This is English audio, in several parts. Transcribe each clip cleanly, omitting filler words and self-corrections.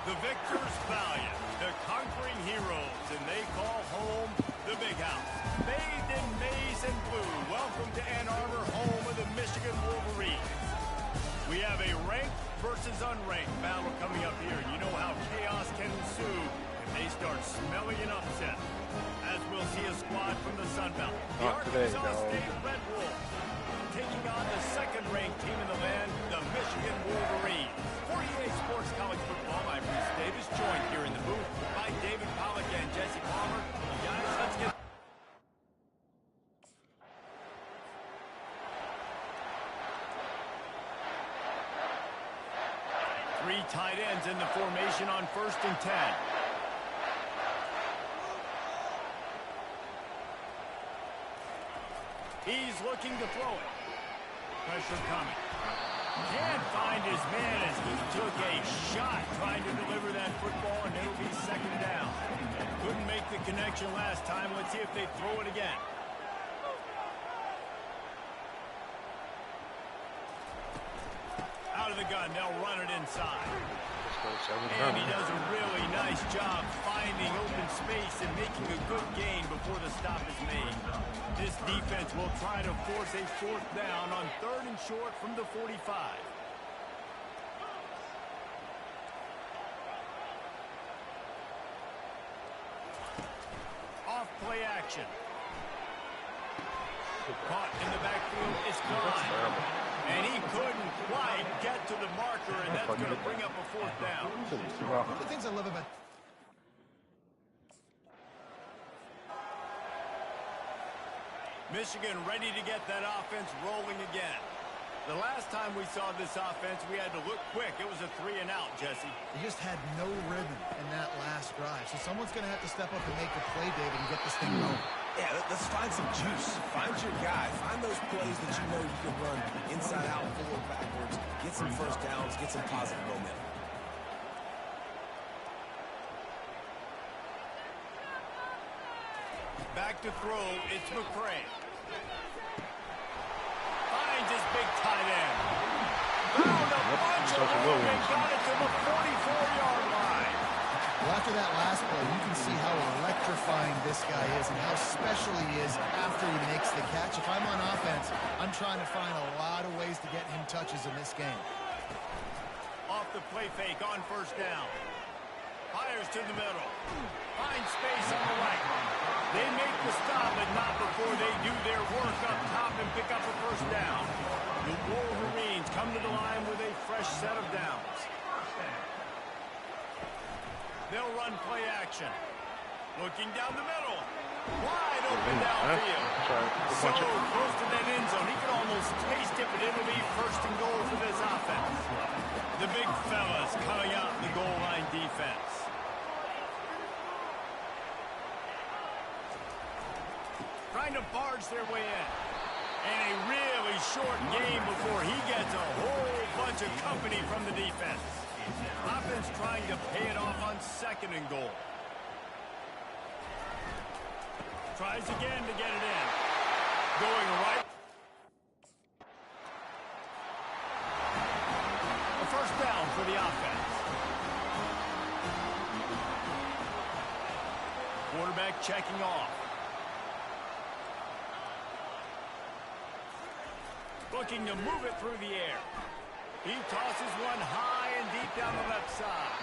The victors valiant, the conquering heroes, and they call home the Big House. Bathed in maize and blue, welcome to Ann Arbor, home of the Michigan Wolverines. We have a ranked versus unranked battle coming up here. You know how chaos can ensue if they start smelling an upset. As we'll see a squad from the Sun Belt. The Arkansas State Red Wolves taking on the second-ranked team in the land, the Michigan Wolverines. 48 Sports College Football. I'm Bruce Davis, joined here in the booth by David Pollack and Jesse Palmer. Guys, let's get... Three tight ends in the formation on 1st and 10. He's looking to throw it. Pressure coming. Can't find his man as he took a shot trying to deliver that football, and it'll be 2nd down. Couldn't make the connection last time. Let's see if they throw it again. Out of the gun, they'll run it inside. And he does a really nice job finding open space and making a good gain before the stop is made. This defense will try to force a 4th down on 3rd and short from the 45. Off play action. Caught in the backfield is Klein. And he couldn't quite get to the marker, and that's going to bring up a 4th down. One of the things I love about... Michigan ready to get that offense rolling again. The last time we saw this offense, we had to look quick. It was a 3-and-out, Jesse. They just had no rhythm in that last drive. So someone's going to have to step up and make a play, David, and get this thing going. Yeah, let's find some juice. Find your guy. Find those plays that you know you can run inside out, forward, backwards. Get some 1st downs. Get some positive momentum. Back to throw. It's McCray. Finds his big tight end. Found a bunch of room and got it to the 44-yard line. Well, after that last play, you can see how electrifying this guy is and how special he is after he makes the catch. If I'm on offense, I'm trying to find a lot of ways to get him touches in this game. Off the play fake on 1st down. Fires to the middle. Finds space on the right. They make the stop, but not before they do their work up top and pick up a 1st down. The Wolverines come to the line with a fresh set of downs. They'll run play action. Looking down the middle. Wide open downfield. So close to that end zone. He can almost taste it, but it'll be 1st and goal for this offense. The big fellas coming out in the goal line defense. Trying to barge their way in. And a really short game before he gets a whole bunch of company from the defense. Offense trying to pay it off on 2nd and goal. Tries again to get it in. Going right. A 1st down for the offense. Quarterback checking off. Looking to move it through the air. He tosses one high and deep down the left side.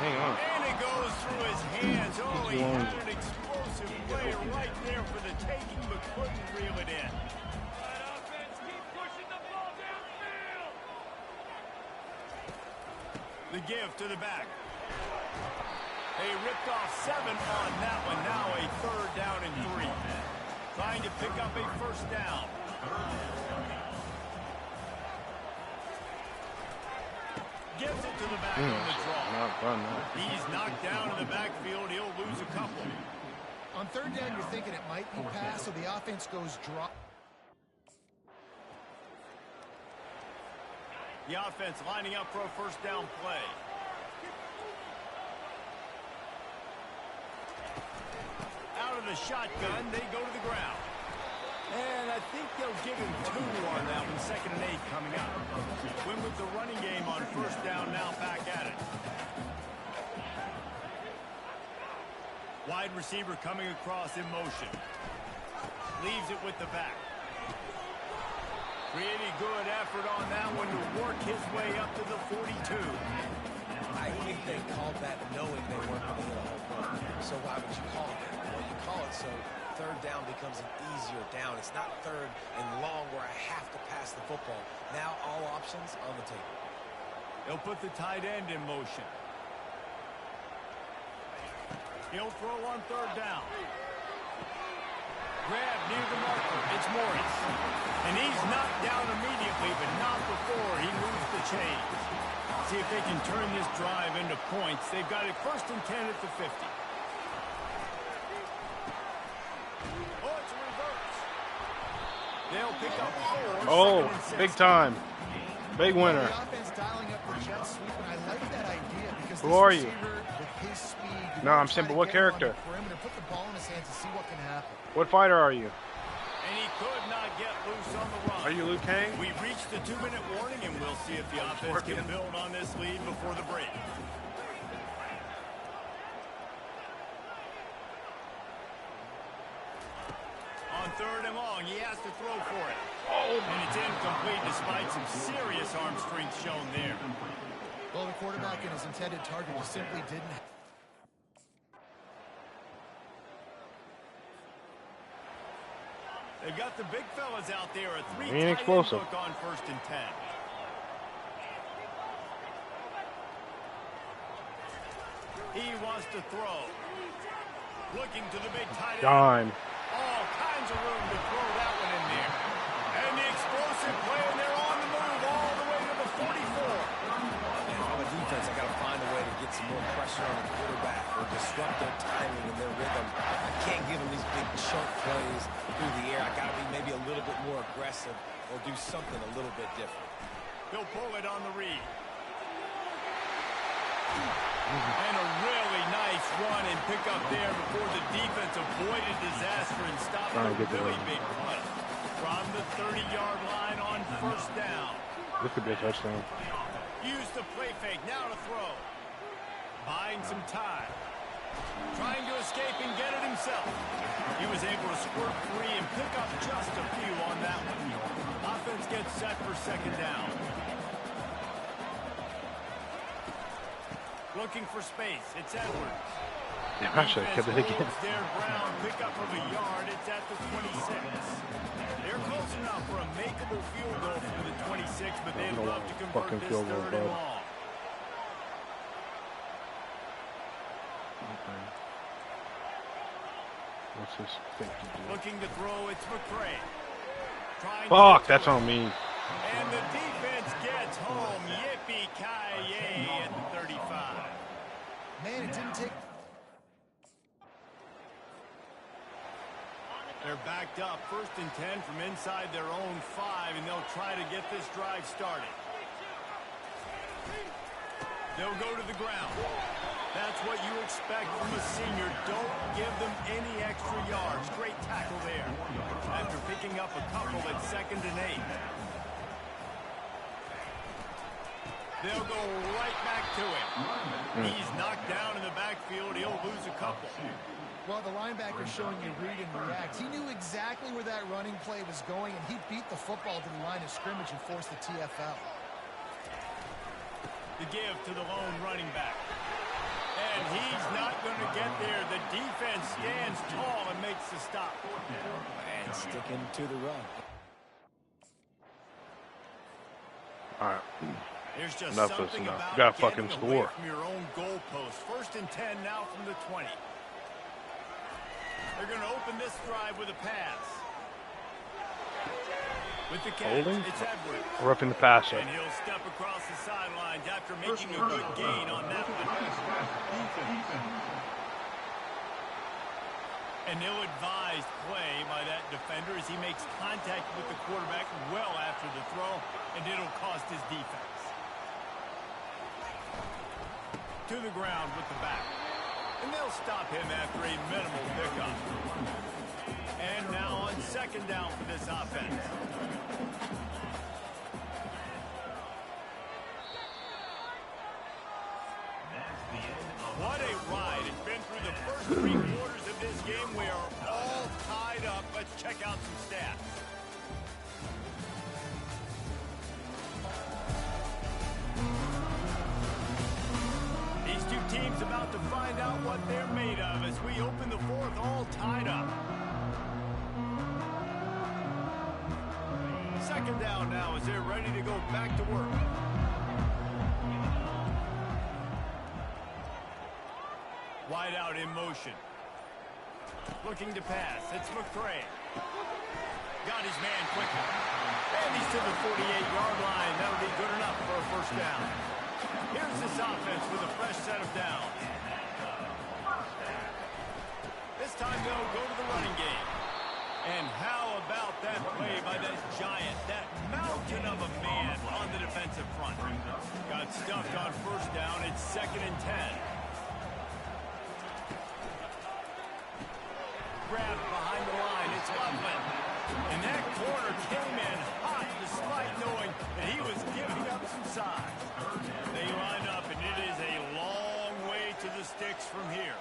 Hang on. And it goes through his hands. Oh, he had an explosive play right there for the taking, but couldn't reel it in. That offense keep pushing the ball downfield. The give to the back. They ripped off 7 on that one. Now a 3rd down and 3. Trying to pick up a 1st down. Gives it to the back on the draw. He's knocked down in the backfield. He'll lose a couple. On 3rd down, you're thinking it might be pass, so the offense goes drop. The offense lining up for a 1st down play. Out of the shotgun, they go to the ground. And I think they'll give him 2 on that one. 2nd and 8 coming up. Win with the running game on 1st down, now back at it. Wide receiver coming across in motion. Leaves it with the back. Pretty good effort on that one to work his way up to the 42. I think they called that knowing they weren't going to hit a home run. So why would you call it that? Well, you call it so third down becomes an easier down. It's not third and long where I have to pass the football. Now all options on the table. They'll put the tight end in motion. He'll throw on third down. Grab near the marker. It's Morris. And he's knocked down immediately, but not before he moves the chains. See if they can turn this drive into points. They've got it 1st and 10 at the 50. Oh, it's a reverse. They'll pick up 4. Oh, big time. Big winner. The offense dialing up the jet sweep, and I like that idea because Who are you? with his speed, No, I'm saying, but what character? Put the ball in his hands to see what can happen. What fighter are you? And he could not get loose on the run. Are you Liu Kang? We reached the 2-minute warning, and we'll see if the offense can build on this lead before the break. On 3rd and long, he has to throw for it. And it's incomplete despite some serious arm strength shown there. Well, the quarterback and his intended target just simply didn't. They've got the big fellas out there. A 3 Ain't explosive. look on 1st and 10. He wants to throw. Looking to the big tight end. Dime. All kinds of room to throw that one in there. And the explosive play, and they're on the move all the way to the 44. And on the defense, I got to find a way to get some more pressure on the quarterback or disrupt their timing and their rhythm. I can't give them these big chunk plays through the air. I got to be maybe a little bit more aggressive or do something a little bit different. They'll pull it on the read. And a really nice run and pick up there before the defense avoided disaster and stopped a really big punt. From the 30-yard line on 1st down. This could be a touchdown. Use the play fake, now to throw. Buying some time. Trying to escape and get it himself. He was able to squirt free and pick up just a few on that one. Offense gets set for 2nd down. Looking for space. It's Edwards. Yeah, actually, I kept it again. There, Brown, pick up of a yard. It's at the 26. They're close enough for a makeable field goal from the 26, but they'd love to convert this 3rd and long. Okay. What's this thing to do? Looking to throw. It's McCray. Fuck, that's on me. And the defense gets home. Yippee-ki-yay at the 35. Man, it didn't take. They're backed up. 1st and 10 from inside their own 5, and they'll try to get this drive started. They'll go to the ground. That's what you expect from a senior. Don't give them any extra yards. Great tackle there. After picking up a couple at 2nd and 8. They'll go right back to him. He's knocked down in the backfield. He'll lose a couple. Well, the linebacker's showing you read and react. He knew exactly where that running play was going, and he beat the football to the line of scrimmage and forced the TFL. The give to the lone running back. And he's not going to get there. The defense stands tall and makes the stop. And sticking to the run. All right. There's just Enough is something enough. about You gotta getting fucking away score. from your own goalpost. 1st and 10 now from the 20. They're going to open this drive with a pass. With the catch, Holding? it's Edwards. Roughing the passer. And he'll step across the sidelines after making a good gain on that one. An ill-advised play by that defender as he makes contact with the quarterback well after the throw, and it'll cost his defense. To the ground with the back. And they'll stop him after a minimal pickup. And now on 2nd down for this offense. What a ride. It's been through the first 3 quarters. team's about to find out what they're made of as we open the fourth all tied up. Second down now as they're ready to go back to work. Wide out in motion. Looking to pass. It's McCray. Got his man quickly. And he's to the 48-yard line. That'll be good enough for a first down. Here's this offense with a fresh set of downs. This time they'll go to the running game. And how about that play by that giant, that mountain of a man on the defensive front? Got stuffed on first down. It's 2nd and 10. Grab behind the line. It's Loveland. And that corner came in hot despite knowing that he was giving up some size. They line up, and it is a long way to the sticks from here.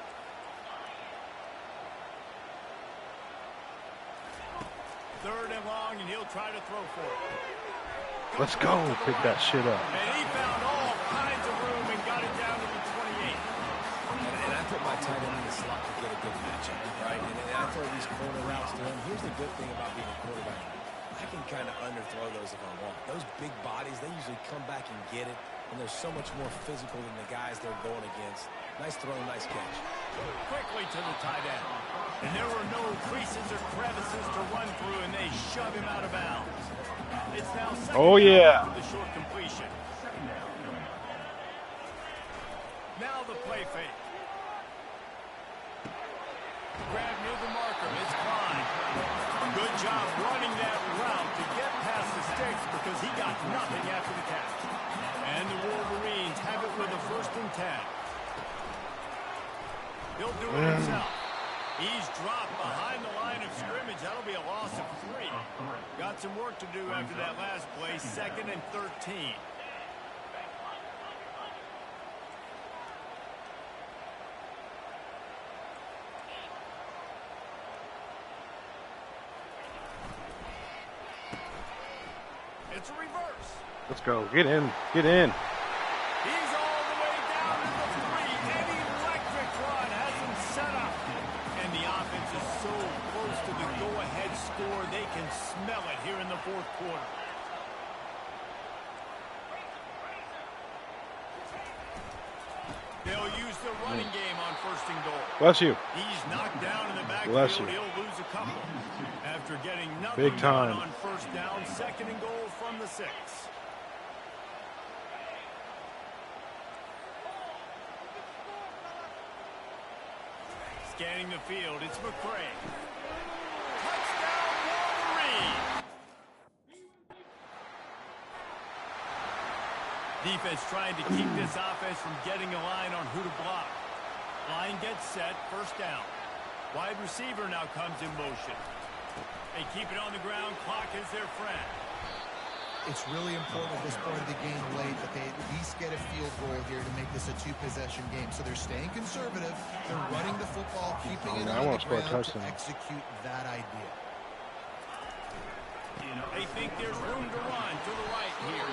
Third and long, and he'll try to throw for it. Let's go. Pick that shit up. And he found all kinds of room and got it down to the 28. And I put my tight end in the slot to get a good matchup, right? And I throw these corner routes to him. Here's the good thing about being a quarterback. I can kind of underthrow those if I want. Those big bodies, they usually come back and get it, and they're so much more physical than the guys they're going against. Nice throw, nice catch. Quickly to the tight end. And there were no creases or crevices to run through, and they shove him out of bounds. It's now second down with the short completion. Now the play fake. Grab near the marker. It's Klein. Good job running that route to get past the sticks because he got nothing after the catch. And the Wolverines have it with a 1st and 10. He'll do it himself. He's dropped behind the line of scrimmage. That'll be a loss of 3. Got some work to do after that last play. 2nd and 13. It's a reverse. Let's go. Get in. Get in. He's all the way down to the 3. An electric run has him set up. And the offense is so close to the go-ahead score, they can smell it here in the 4th quarter. They'll use the running game on 1st and goal. Bless you. He's knocked down in the backfield. Bless you. He'll lose a couple. After getting nothing Big time. on 1st down, 2nd and goal from the 6. Scanning the field, it's McCray. Touchdown, Wolverine! Defense trying to keep this offense from getting a line on who to block. Line gets set, 1st down. Wide receiver now comes in motion. They keep it on the ground, clock is their friend. It's really important at this point of the game late that they at least get a field goal here to make this a 2-possession game. So they're staying conservative. They're running the football, keeping it on the ground to execute that idea. They think there's room to run to the right here.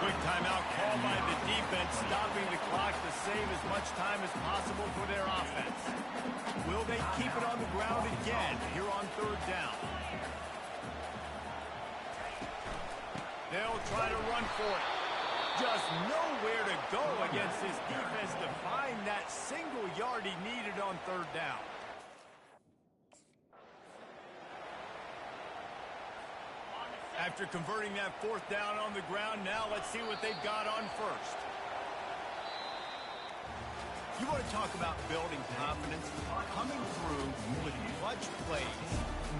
Quick timeout called by the defense, stopping the clock to save as much time as possible for their offense. Will they keep it on the ground again here on 3rd down? They'll try to run for it. Just nowhere to go against this defense to find that single yard he needed on 3rd down. After converting that 4th down on the ground, now let's see what they've got on 1st. You want to talk about building confidence? Coming through with clutch plays,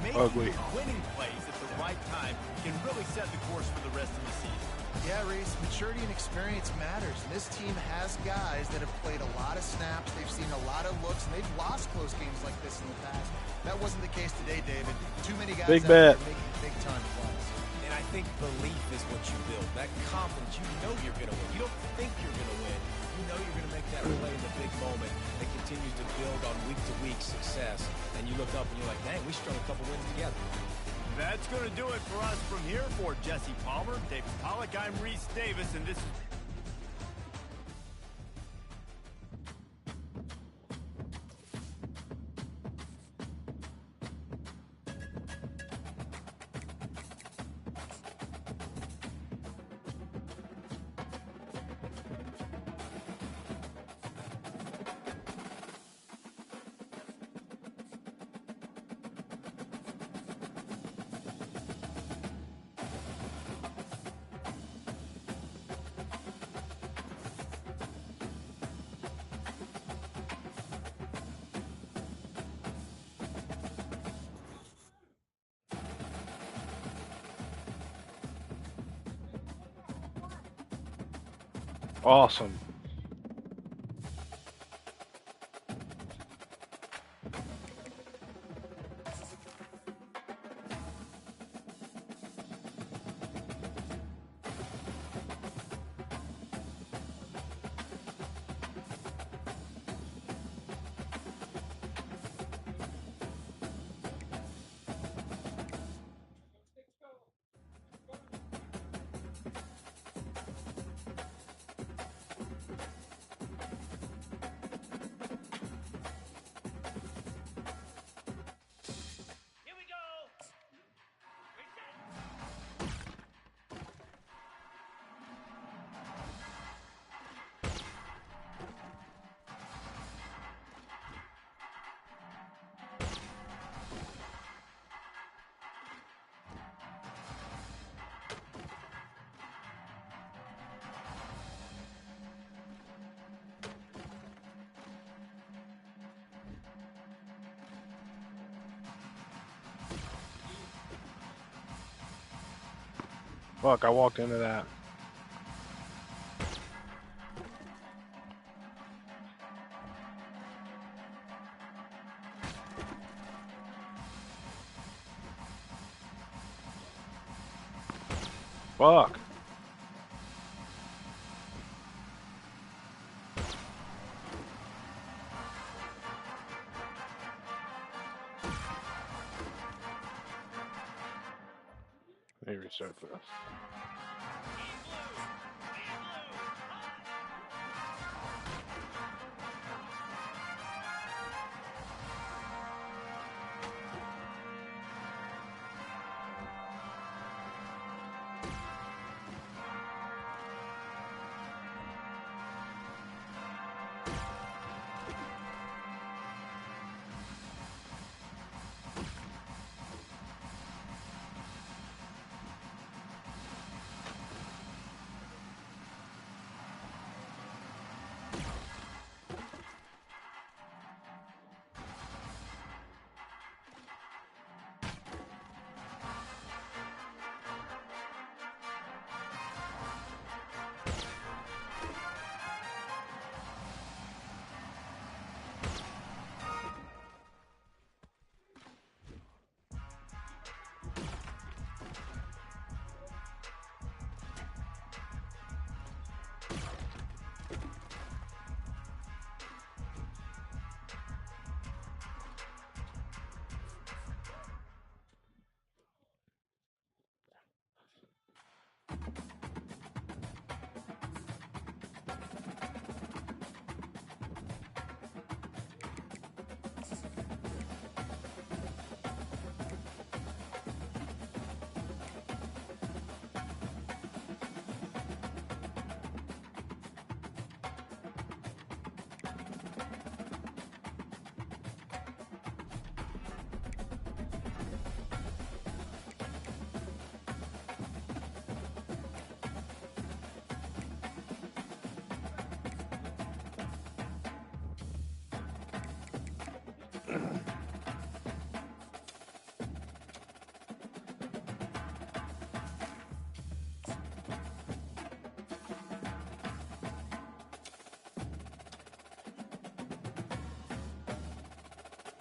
making winning plays at the right time can really set the course for the rest of the season. Yeah, Reese, maturity and experience matters. And this team has guys that have played a lot of snaps. They've seen a lot of looks, and they've lost close games like this in the past. That wasn't the case today, David. Too many guys out there making big-time plays. And I think belief is what you build. That confidence, you know you're going to win. You don't think you're going to win. You know you're going to make that play in the big moment that continues to build on week-to-week success. And you look up and you're like, dang, we strung a couple wins together. That's going to do it for us from here. For Jesse Palmer, David Pollack, I'm Reese Davis, and this is... Awesome. Here we go. Reset. Fuck, I walked into that. Fuck. Let me restart this.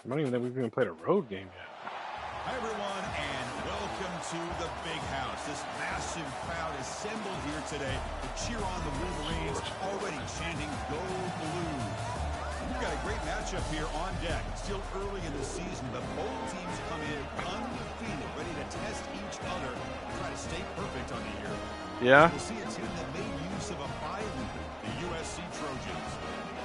I don't even think we've even played a road game yet. Hi, everyone, and welcome to the Big House. This massive crowd assembled here today to cheer on the Wolverines, already chanting "Go Blue." We've got a great matchup here on deck. Still early in the season, but both teams come in undefeated, ready to test each other and try to stay perfect on the year. Yeah? We'll see a team that made use of a bye week, the USC Trojans,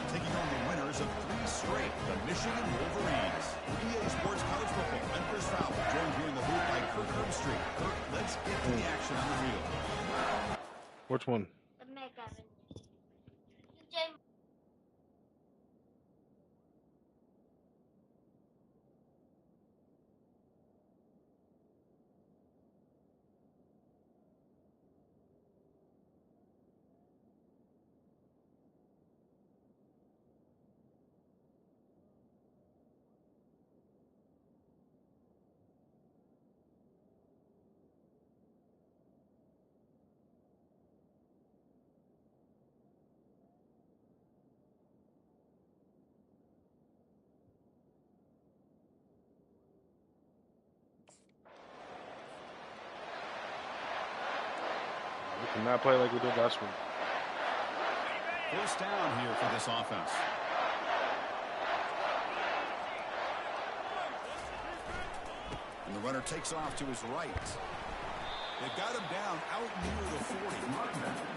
taking on the winners of 3 straight, the Michigan Wolverines. For EA Sports College Football, I'm Chris Fowler, joined here in the booth by Kirk Herbstreit. Kirk, let's get to the action on the wheel. Which one? The Mega. DJ We cannot play like we did last week. First down here for this offense. And the runner takes off to his right. They've got him down out near the 40.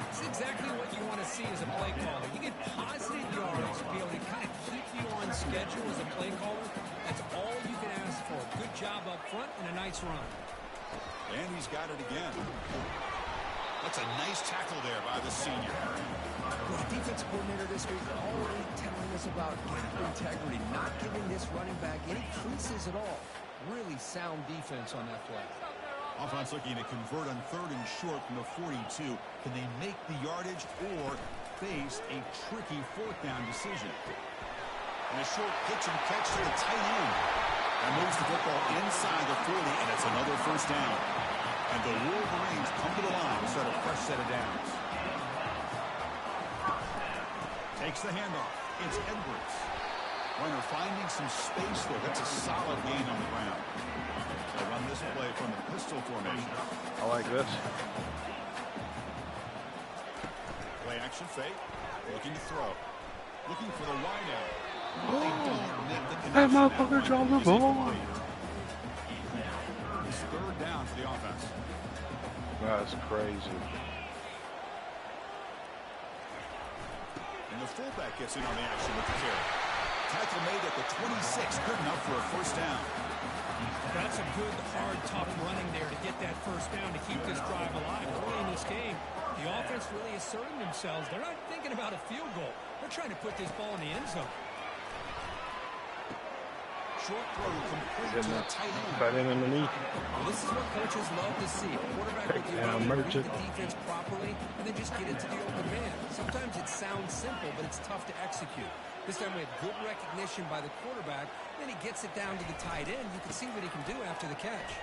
It's exactly what you want to see as a play caller. You get positive yards to be able to kind of keep you on schedule as a play caller. That's all you can ask for. Good job up front and a nice run. And he's got it again. That's a nice tackle there by the senior. The defensive coordinator this week already telling us about gap integrity, not giving this running back any creases at all. Really sound defense on that play. Offense looking to convert on 3rd and short from the 42. Can they make the yardage or face a tricky 4th down decision? And a short pitch and catch to the tight end. That moves the football inside the 40, and it's another first down. And the Wolverines come to the line to start a fresh set of downs. Takes the handoff. It's Edwards. Runner finding some space there. That's a solid gain on the ground. They'll run this play from the pistol formation. I like this. Play action fake. Looking to throw. Looking for the wide out. They don't net the connection. That motherfucker dropped the ball. It's 3rd down for the offense. That's crazy. And the fullback gets in on the action with the carry. Tackle made at the 26. Good enough for a first down. That's a good, hard, tough running there to get that first down to keep this drive alive. Early in this game, the offense really asserting themselves. They're not thinking about a field goal. They're trying to put this ball in the end zone. Short throw complete to the tight end. Right in underneath. Well, this is what coaches love to see. A quarterback with the ability to read the defense properly and then just get it to the open man. Sometimes it sounds simple, but it's tough to execute. This time we had good recognition by the quarterback. Then he gets it down to the tight end. You can see what he can do after the catch.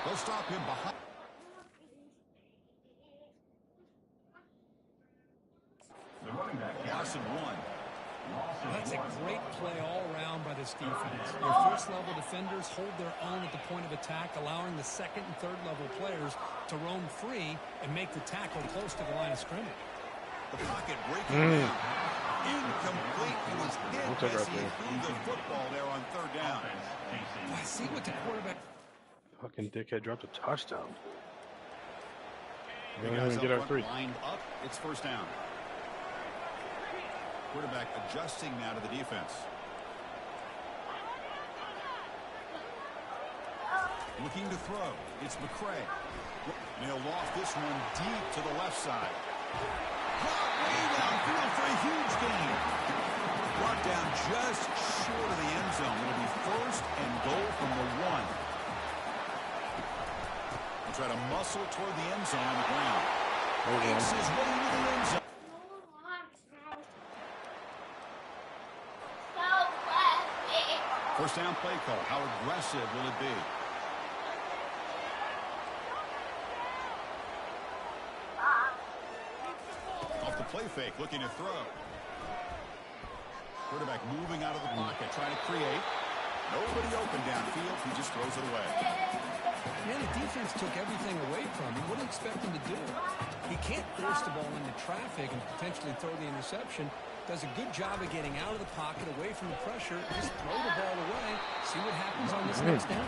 They'll stop him behind. Lawson 1. That's a great play all around by this defense. Your first-level defenders hold their own at the point of attack, allowing the second and third-level players to roam free and make the tackle close to the line of scrimmage. The pocket breaking down. Incomplete. He was hit as he threw the football there on 3rd down. I see what the quarterback... Fucking dickhead dropped a touchdown. We The don't guys even up get our front 3. lined up. It's first down. Quarterback adjusting now to the defense. Looking to throw. It's McCray. Nailed off this one deep to the left side. Caught way downfield for a huge gain. Brought down just short of the end zone. It'll be 1st and goal from the 1. We'll try to muscle toward the end zone on the ground. Ace is running to the end zone. First down play call. How aggressive will it be? Off the play fake, looking to throw. Quarterback moving out of the pocket, trying to create. Nobody open downfield. He just throws it away. Man, the defense took everything away from him. What do you expect him to do? He can't force the ball into traffic and potentially throw the interception. Does a good job of getting out of the pocket, away from the pressure, just throw the ball away, see what happens on this next down.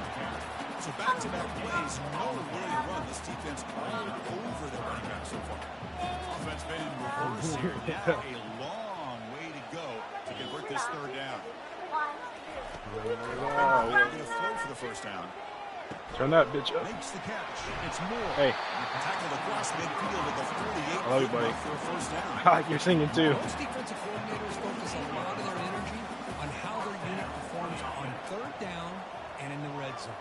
So back-to-back plays, no way to run. This defense all over the running back so far. Offense been in reverse here. Now a long way to go to convert this 3rd down. Wow. Going to throw for the first down. Turn that bitch up. Makes the catch. It's Moore. Hey. Tackled across midfield at the 48. I love you, buddy. For a first down. You're singing too. Most defensive coordinators focus a lot of their energy on how their unit performs on 3rd down and in the red zone.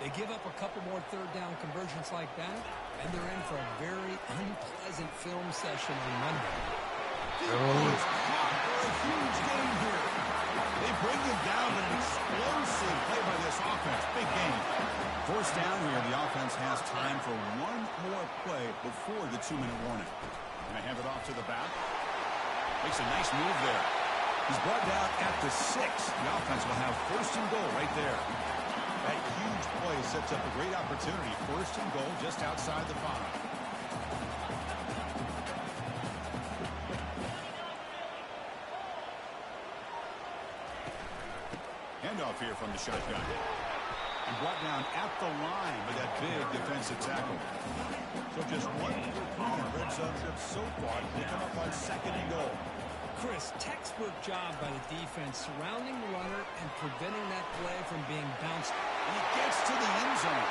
They give up a couple more 3rd down conversions like that, and they're in for a very unpleasant film session on Monday. Is caught for a huge gain here. They bring him down with an explosive play by this offense. Big gain. First down here, the offense has time for one more play before the 2-minute warning. Going to hand it off to the back. Makes a nice move there. He's brought down at the 6. The offense will have 1st and goal right there. That huge play sets up a great opportunity. 1st and goal just outside the 5. here from the shotgun. And brought down at the line with that big defensive tackle. So just one red zone trip so far. They come up on 2nd and goal. Chris, textbook job by the defense surrounding the runner and preventing that play from being bounced. And he gets to the end zone.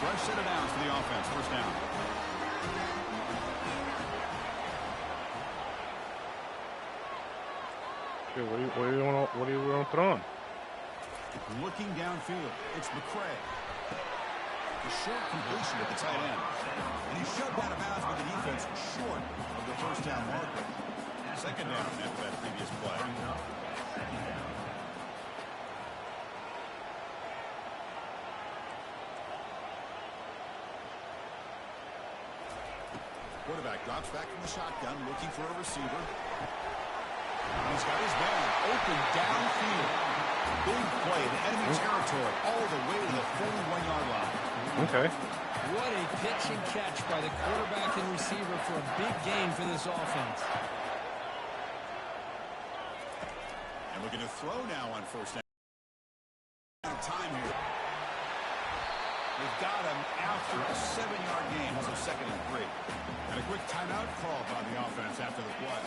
Fresh set of downs for the offense. First down. What do you want to throw on? Looking downfield, it's McCray. A short completion at the tight end. And he's shoved out of bounds by the defense short of the first down marker. Second down after that previous play. Quarterback drops back from the shotgun, looking for a receiver. He's got his man open downfield. Big play in enemy territory all the way to the 41-yard line. Okay. What a pitch and catch by the quarterback and receiver for a big gain for this offense. And looking to throw now on first down. Time here. They've got him after a 7-yard gain, so 2nd and 3. And a quick timeout call by the offense after the play.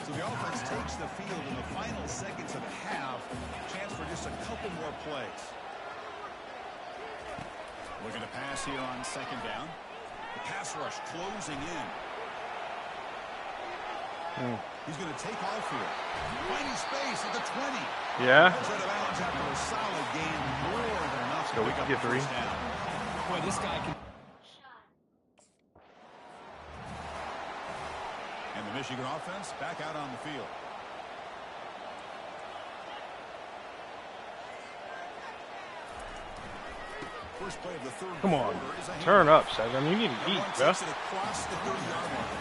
So the offense takes the field in the final seconds of the half. Chance for just a couple more plays. Looking to pass here on 2nd down. The pass rush closing in. He's going to take off here. Finding space at the 20. Yeah. Out of bounds after a solid gain, more than enough to we pick can up get the 3. first down. Boy, this guy can... And the Michigan offense back out on the field. First play of the third Come on. quarter is a Turn handoff. up, Sagan. You need to eat, One bro. takes it across the 30-yard line.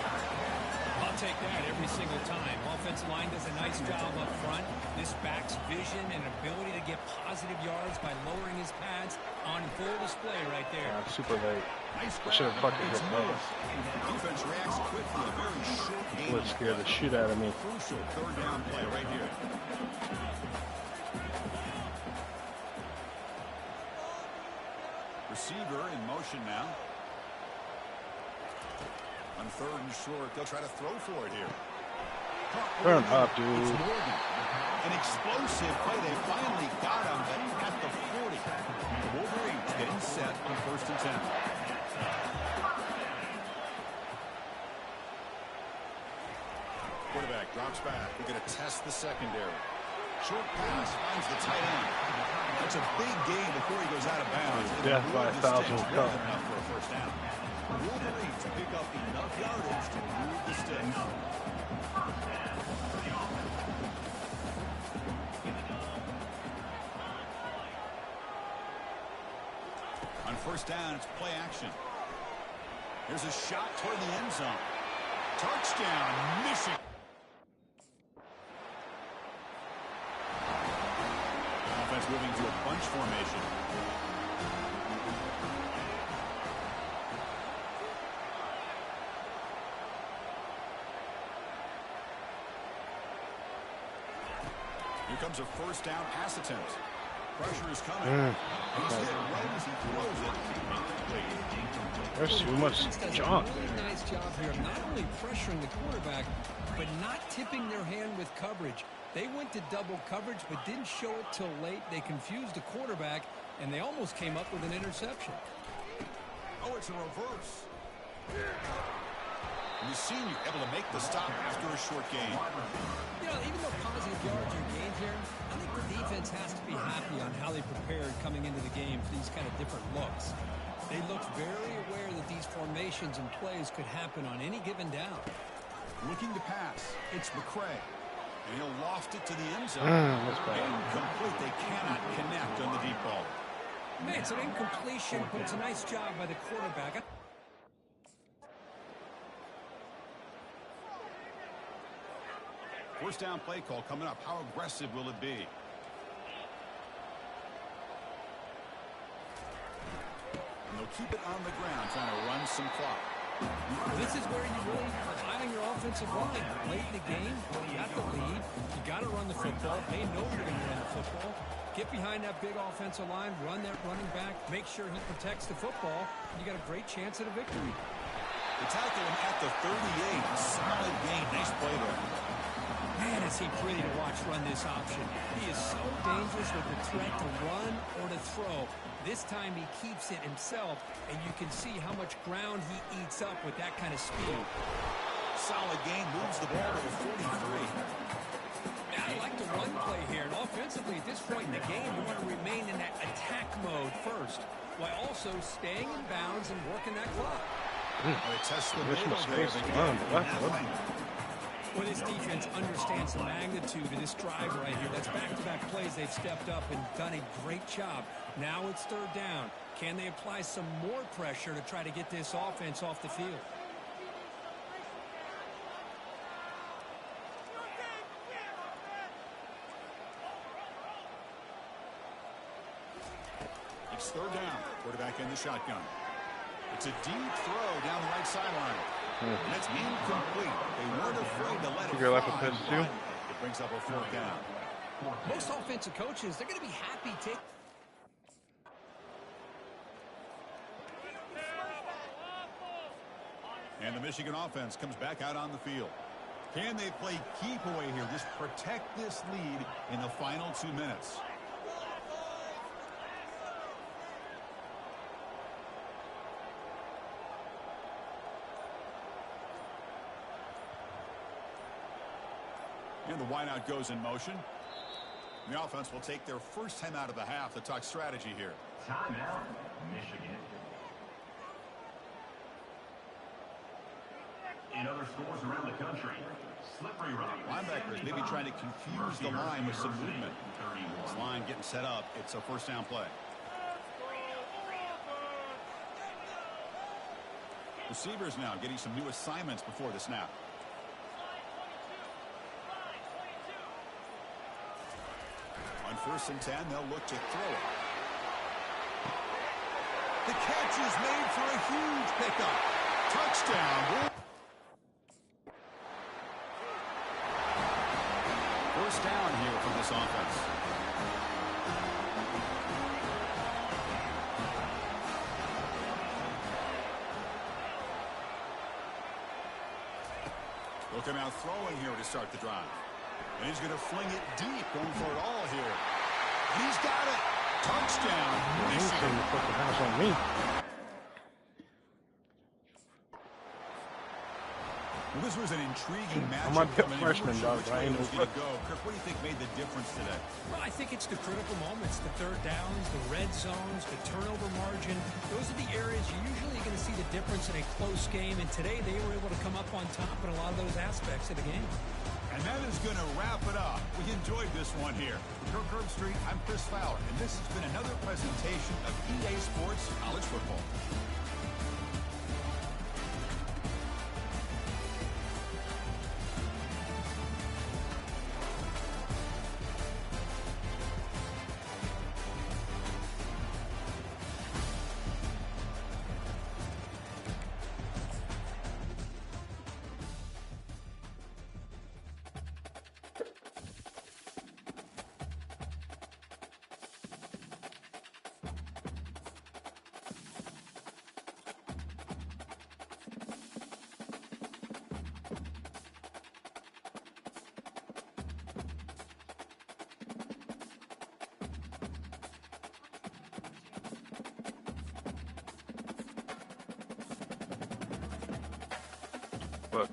I'll take that every single time. Offensive line does a nice job up front. This back's vision and ability to get positive yards by lowering his pads on full display right there. Super late. Nice I should have grab. fucking It's hit Moore. that. Defense reacts quickly. A very short gain. Would scare the shit out of me. Crucial third down play right here. Receiver in motion now. On 3rd and short, they'll try to throw for it here. Turn up, It's dude. Morgan. An explosive play. They finally got him, but at the 40. The Wolverines getting set on 1st and 10. Quarterback drops back. We're going to test the secondary. Short pass finds the tight end. That's a big gain before he goes out of bounds. Death by 1,000 More cuts. than enough for a first down. The Wolverines pick up enough yardage to move the sticks. On first down, it's play action. Here's a shot toward the end zone. Touchdown, Michigan. Offense moving to a bunch formation. Here comes a first down pass attempt. Pressure is coming. He's hit right as he throws it. There's too much Does a junk. really nice job here of not only pressuring the quarterback, but not tipping their hand with coverage. They went to double coverage, but didn't show it till late. They confused the quarterback, and they almost came up with an interception. Oh, it's a reverse. And the senior able to make the stop after a short gain. You know, even though positive yards are gained here, I think the defense has to be happy on how they prepared coming into the game for these kind of different looks. They looked very aware that these formations and plays could happen on any given down. Looking to pass. It's McCray. And he'll loft it to the end zone. That's bad. Incomplete. They cannot connect on the deep ball. Man, it's an incompletion, but it's a nice job by the quarterback. First down play call coming up. How aggressive will it be? And they'll keep it on the ground, trying to run some clock. This is where you really rely on your offensive line. Late in the game, you got the lead. You got to run the football. They know you're going to run the football. Get behind that big offensive line, run that running back, make sure he protects the football. You got a great chance at a victory. They tackle him at the 38. Solid gain. Nice play there. Man, is he pretty to watch run this option. He is so dangerous with the threat to run or to throw. This time he keeps it himself, and you can see how much ground he eats up with that kind of speed. Solid gain, moves the ball to the 43. Yeah, I like the run play here, and offensively at this point in the game, you want to remain in that attack mode first, while also staying in bounds and working that clock. They test the middle there. Well, this defense understands the magnitude of this drive right here. That's back-to-back plays. They've stepped up and done a great job. Now it's third down. Can they apply some more pressure to try to get this offense off the field? It's third down. Quarterback in the shotgun. It's a deep throw down the right sideline. And that's incomplete. They weren't afraid to let it fly. It brings up a fourth down. Most offensive coaches, they're going to be happy taking. And the Michigan offense comes back out on the field. Can they play keep away here? Just protect this lead in the final 2 minutes. And the wideout goes in motion. The offense will take their first time out of the half to talk strategy here. Timeout, Michigan. In other schools around the country, slippery rock. Linebackers maybe trying to confuse the line with some movement. This line getting set up. It's a first down play. Receivers now getting some new assignments before the snap. On 1st and 10, they'll look to throw it. The catch is made for a huge pickup. Touchdown. First down here for this offense. Looking out throwing here to start the drive. And he's going to fling it deep, going for it all here. And he's got it. Touchdown. Well, this was an intriguing matchup. I'm a bit freshman, dog. I ain't no Kirk, what do you think made the difference today? Well, I think it's the critical moments, the third downs, the red zones, the turnover margin. Those are the areas you're usually going to see the difference in a close game. And today they were able to come up on top in a lot of those aspects of the game. And that is going to wrap it up. We enjoyed this one here. For Kirk Street, I'm Chris Fowler, and this has been another presentation of EA Sports College Football. Look.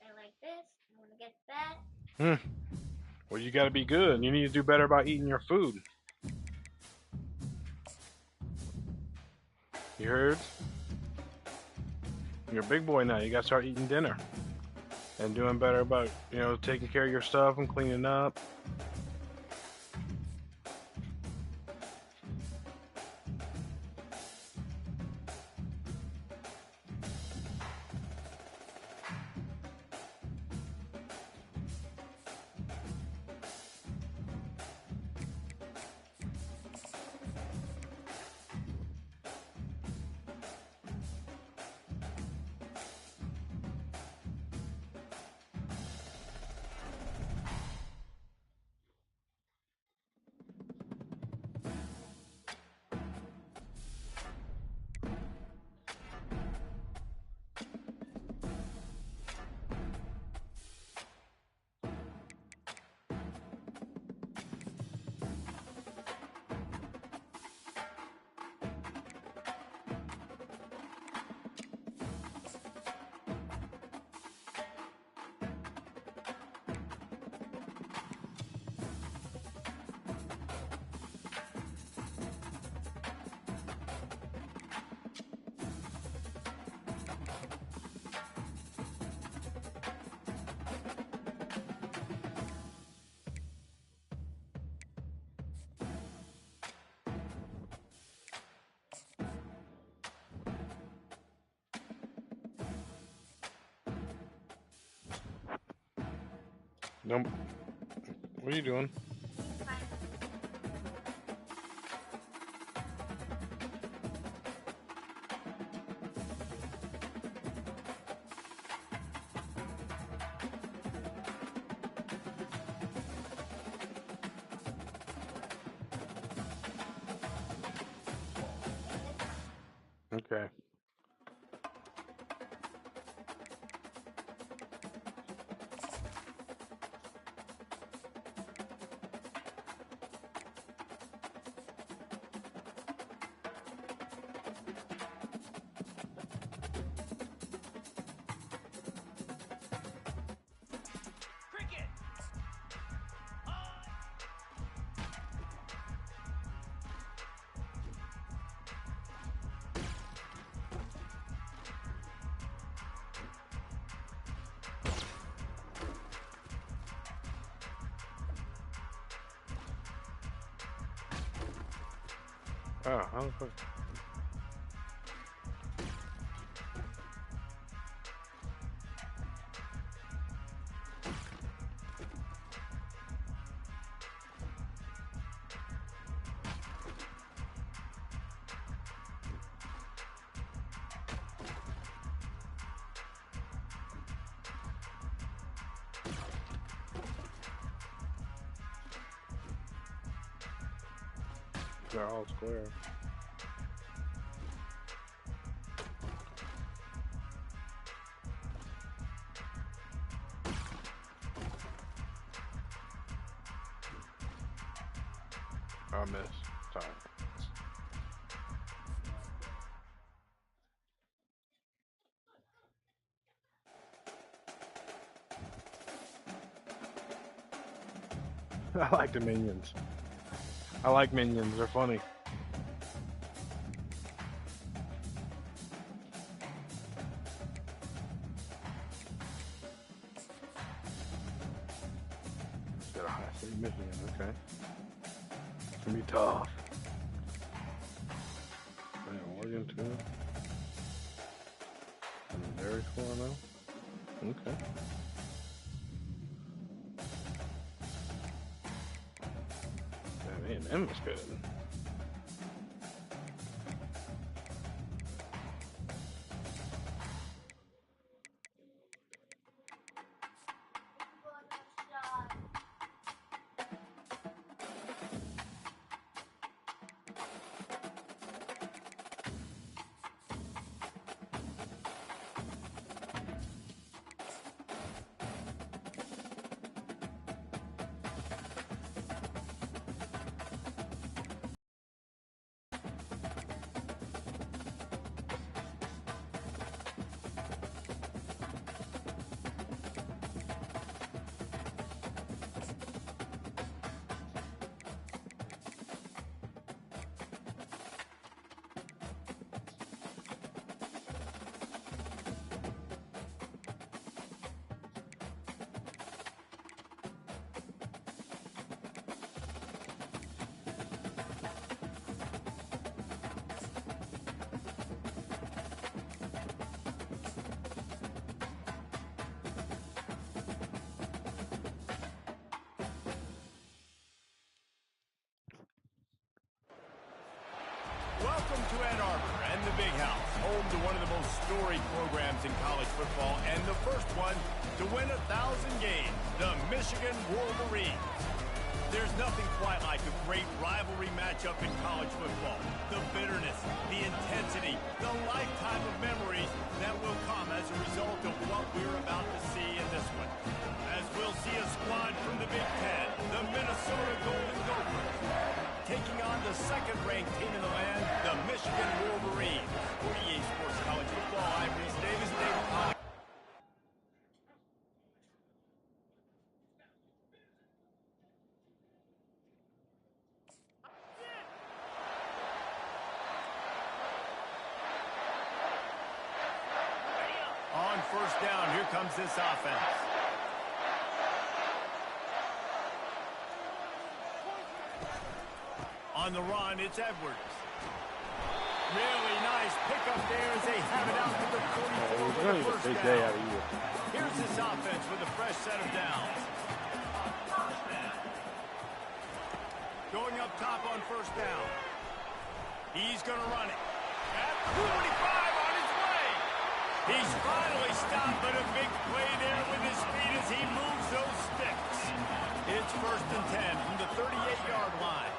I like this. I want to get that. Well, you got to be good. You need to do better about eating your food. You heard? You're a big boy now. You got to start eating dinner. and doing better about, taking care of your stuff and cleaning up. Nope. What are you doing? Okay. Oh, how the fuck? They're all square. I miss. Sorry. I like the minions. I like minions. They're funny. Got a high state Michigan. Okay. It's gonna be tough. Man, Oregon too. Very 4-0. Okay. Man, them was good. to Ann Arbor and the Big House, home to one of the most storied programs in college football, and the first one to win 1,000 games, the Michigan Wolverines. There's nothing quite like a great rivalry matchup in college football. The bitterness, the intensity, the lifetime of memories that will come as a result of what we're about to see in this one. As we'll see a squad from the Big Ten, the Minnesota Golden Gophers, taking on the second-ranked team in the land, the Michigan Wolverines. For EA Sports College Football, I'm Reese Davis, David Connick. On first down, here comes this offense. On the run, it's Edwards. Really nice pickup there as they have it out to the 44 for the first down. Here's this offense with a fresh set of downs. Going up top on first down. He's going to run it. At 45 on his way. He's finally stopped, but a big play there with his feet as he moves those sticks. It's first and 10 from the 38-yard line.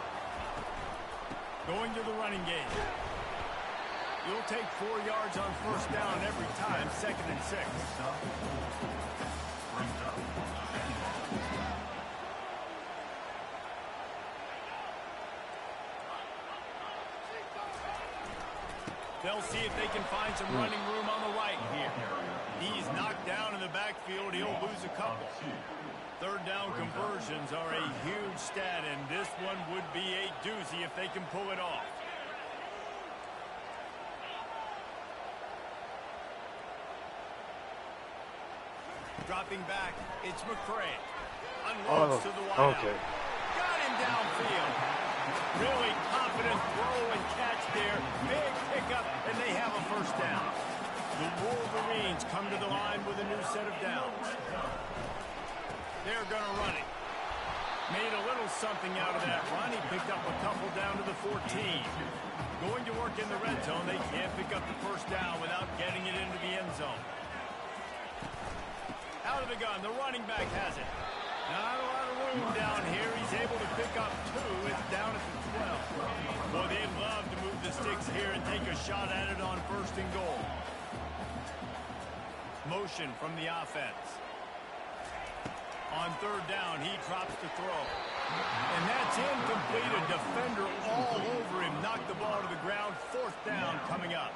Going to the running game. You'll take 4 yards on first down every time, second and 6. They'll see if they can find some running room on the right here. He's knocked down in the backfield. He'll lose a couple. Third down conversions are a huge stat, and this one would be a doozy if they can pull it off. Dropping back, it's McCray. Unloads to the wide out. Got him downfield. Really confident throw and catch there. Big pickup, and they have a first down. The Wolverines come to the line with a new set of downs. They're going to run it. Made a little something out of that run. He picked up a couple down to the 14. Going to work in the red zone. They can't pick up the first down without getting it into the end zone. Out of the gun. The running back has it. Not a lot of room down here. He's able to pick up 2. It's down at the 12. Boy, they'd love to move the sticks here and take a shot at it on first and goal. Motion from the offense. On third down, he drops the throw. And that's incomplete. A defender all over him. Knocked the ball to the ground. Fourth down coming up.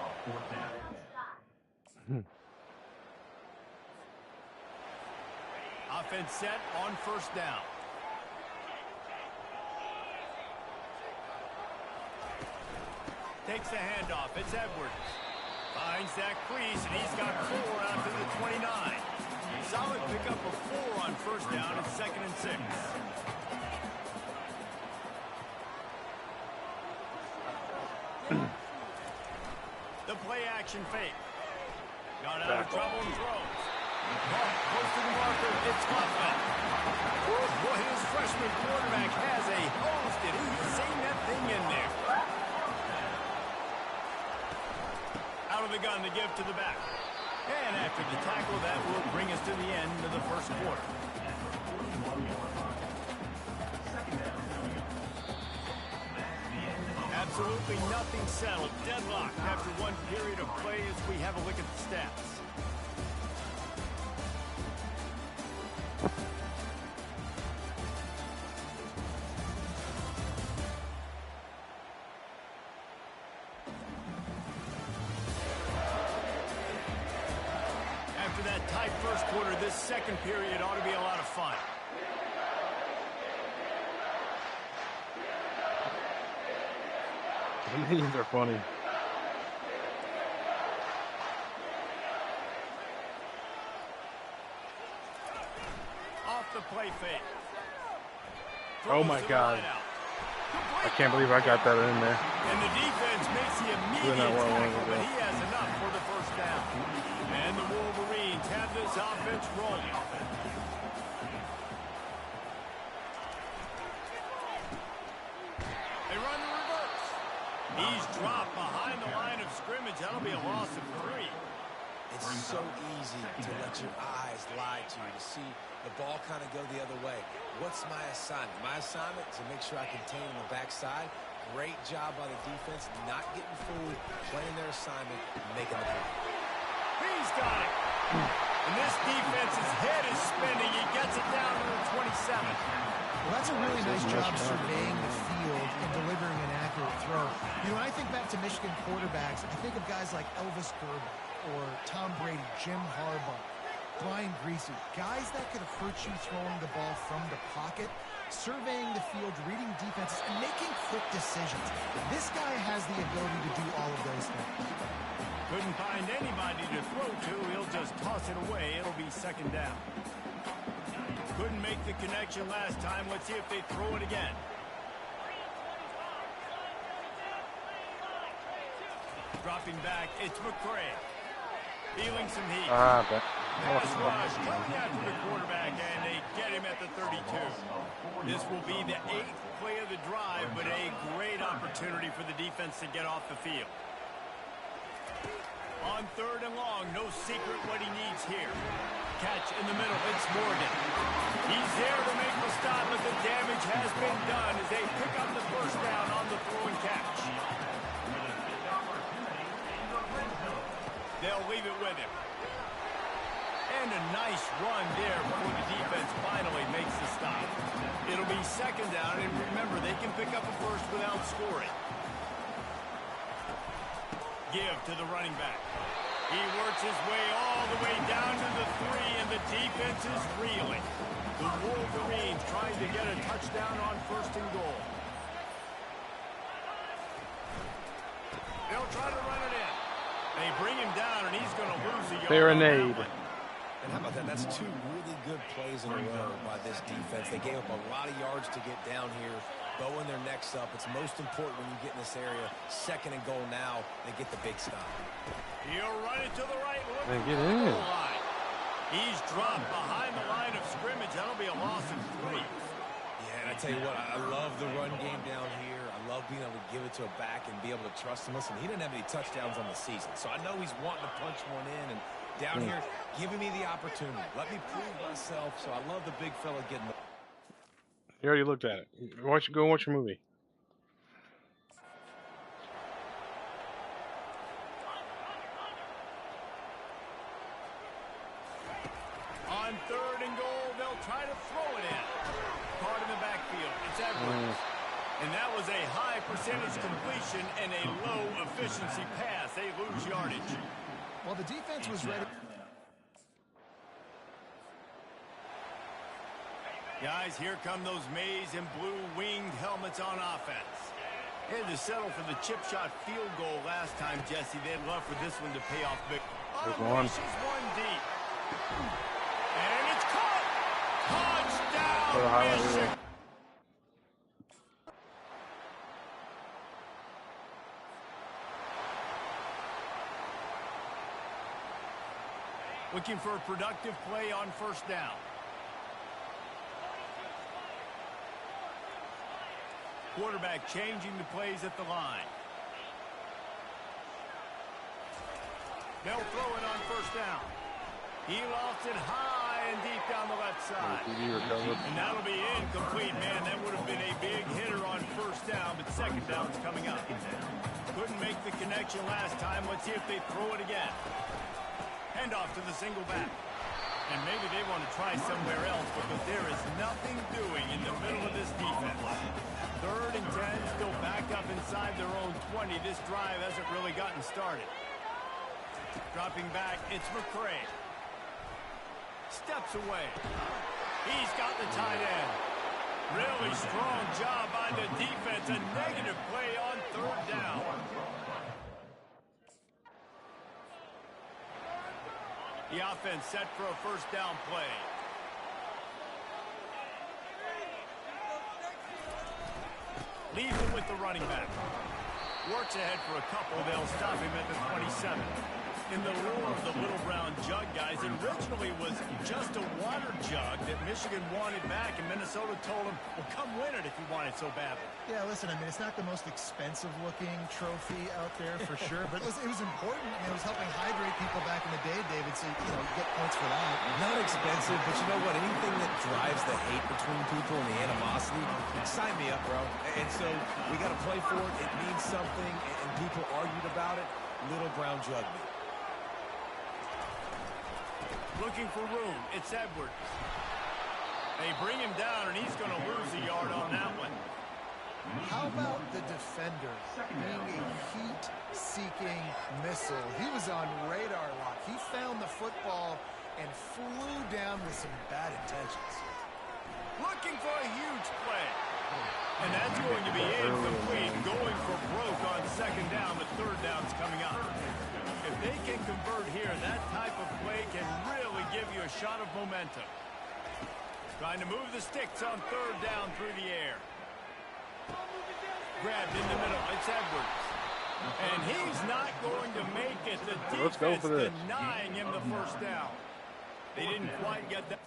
Offense set on first down. Takes the handoff. It's Edwards. Finds that crease, and he's got 4 out to the 29. Solid pickup of 4 on first down. It's second and 6. The play action fake. Got out of trouble and throws. Close to the marker. It's Buffett. Boy, his freshman quarterback has a hose. Did he sing that thing in there? Out of the gun to give to the back. And after the tackle, that will bring us to the end of the first quarter. Absolutely nothing settled. Deadlocked after one period of play as we have a look at the stats. After that tight first quarter, this second period ought to be a lot of fun. These are funny. Off the play fake. Oh my God. I can't believe I got that in there. And the defense makes the immediate tackle, but he has enough for the first down. And the Wolverines have this offense rolling. They run the reverse. He's dropped behind scrimmage. That'll be a loss of 3. It's so easy to let your eyes lie to you, to see the ball kind of go the other way. What's my assignment? My assignment is to make sure I contain on the backside. Great job by the defense, not getting fooled, playing their assignment, making the play. He's got it. And this defense's head is spinning. He gets it down to the 27. Well, that's a really nice job surveying the field and delivering an accurate throw. You know, when I think back to Michigan quarterbacks, I think of guys like Elvis Gerber or Tom Brady, Jim Harbaugh, Brian Griese, guys that could hurt you throwing the ball from the pocket, surveying the field, reading defenses, and making quick decisions. This guy has the ability to do all of those things. Couldn't find anybody to throw to. He'll just toss it away. It'll be second down. Couldn't make the connection last time. Let's see if they throw it again. Dropping back, it's McCray. Feeling some heat. Pass rush coming after the quarterback, and they get him at the 32. This will be the 8th play of the drive, but a great opportunity for the defense to get off the field. On 3rd and long, no secret what he needs here. Catch in the middle, it's Morgan. He's there to make the stop, but the damage has been done as they pick up the first down on the throw and catch. They'll leave it with him. And a nice run there before the defense finally makes the stop. It'll be second down, and remember, they can pick up a first without scoring. Give to the running back. He works his way all the way down to the 3, and the defense is reeling. The Wolverines trying to get a touchdown on 1st and goal. They'll try to run it in. They bring him down, and he's going to lose a yard. Serenade. And how about that? That's 2 really good plays in a row by this defense. They gave up a lot of yards to get down here. Bowing their necks up. It's most important when you get in this area. 2nd and goal now. They get the big stop. He'll run it to the right. They get in. He's dropped behind the line of scrimmage. That'll be a loss of 3. Yeah, and I tell you what, I love the run game down here. I love being able to give it to a back and be able to trust him. Listen, he didn't have any touchdowns on the season, so I know he's wanting to punch one in. And down here, giving me the opportunity. Let me prove myself. So I love the big fella getting the... You already looked at it. Go and watch your movie. On 3rd and goal, they'll try to throw it in. Caught in the backfield. It's Edwards. And that was a high percentage completion and a low efficiency pass. They lose yardage. Well, the defense was ready. Guys, here come those maize and blue winged helmets on offense. They had to settle for the chip shot field goal last time, Jesse. They'd love for this one to pay off big. Unleashes one deep. And it's caught! Touchdown, Michigan! Looking for a productive play on 1st down. Quarterback changing the plays at the line. They'll throw it on 1st down. He lofts it high and deep down the left side. And that'll be incomplete, man. That would have been a big hitter on 1st down, but 2nd down's coming up. Couldn't make the connection last time. Let's see if they throw it again. Handoff to the single back. And maybe they want to try somewhere else because there is nothing doing in the middle of this defense. 3rd and 10, still back up inside their own 20. This drive hasn't really gotten started. Dropping back, it's McCray. Steps away. He's got the tight end. Really strong job by the defense. A negative play on 3rd down. The offense set for a 1st down play. Leaves it with the running back. Works ahead for a couple. They'll stop him at the 27. in the lure of the little brown jug, guys. It originally was just a water jug that Michigan wanted back, and Minnesota told him, well, come win it if you want it so badly. Yeah, listen, I mean, it's not the most expensive-looking trophy out there for sure, but it was important. I mean, it was helping hydrate people back in the day, David, so, you get points for that. Not expensive, but you know what? Anything that drives the hate between people and the animosity, sign me up, bro. And so we got to play for it. It means something, and people argued about it. Little brown jug me. Looking for room. It's Edwards. They bring him down, and he's going to lose a yard on that one. How about the defender being a heat-seeking missile? He was on radar lock. He found the football and flew down with some bad intentions. Looking for a huge play. And that's going to be incomplete. Going for broke on second down, but third down's coming up. If they can convert here, that type of play can really give you a shot of momentum. Trying to move the sticks on third down through the air. Grabbed in the middle. It's Edwards. And he's not going to make it. The defense denying him the first down. They didn't quite get that.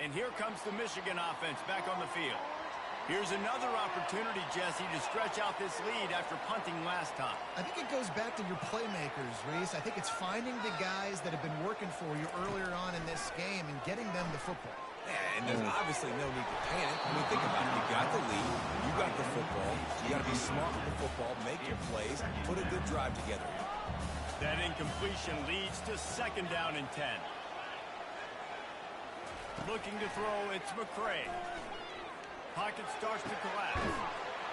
And here comes the Michigan offense back on the field. Here's another opportunity, Jesse, to stretch out this lead after punting last time. I think it goes back to your playmakers, Reese. I think it's finding the guys that have been working for you earlier on in this game and getting them the football. Yeah, and there's obviously no need to panic. I mean, think about it. You got the lead. You got the football. You got to be smart with the football, make your plays, put a good drive together. That incompletion leads to second down and 10. Looking to throw, it's McCray. Pocket starts to collapse.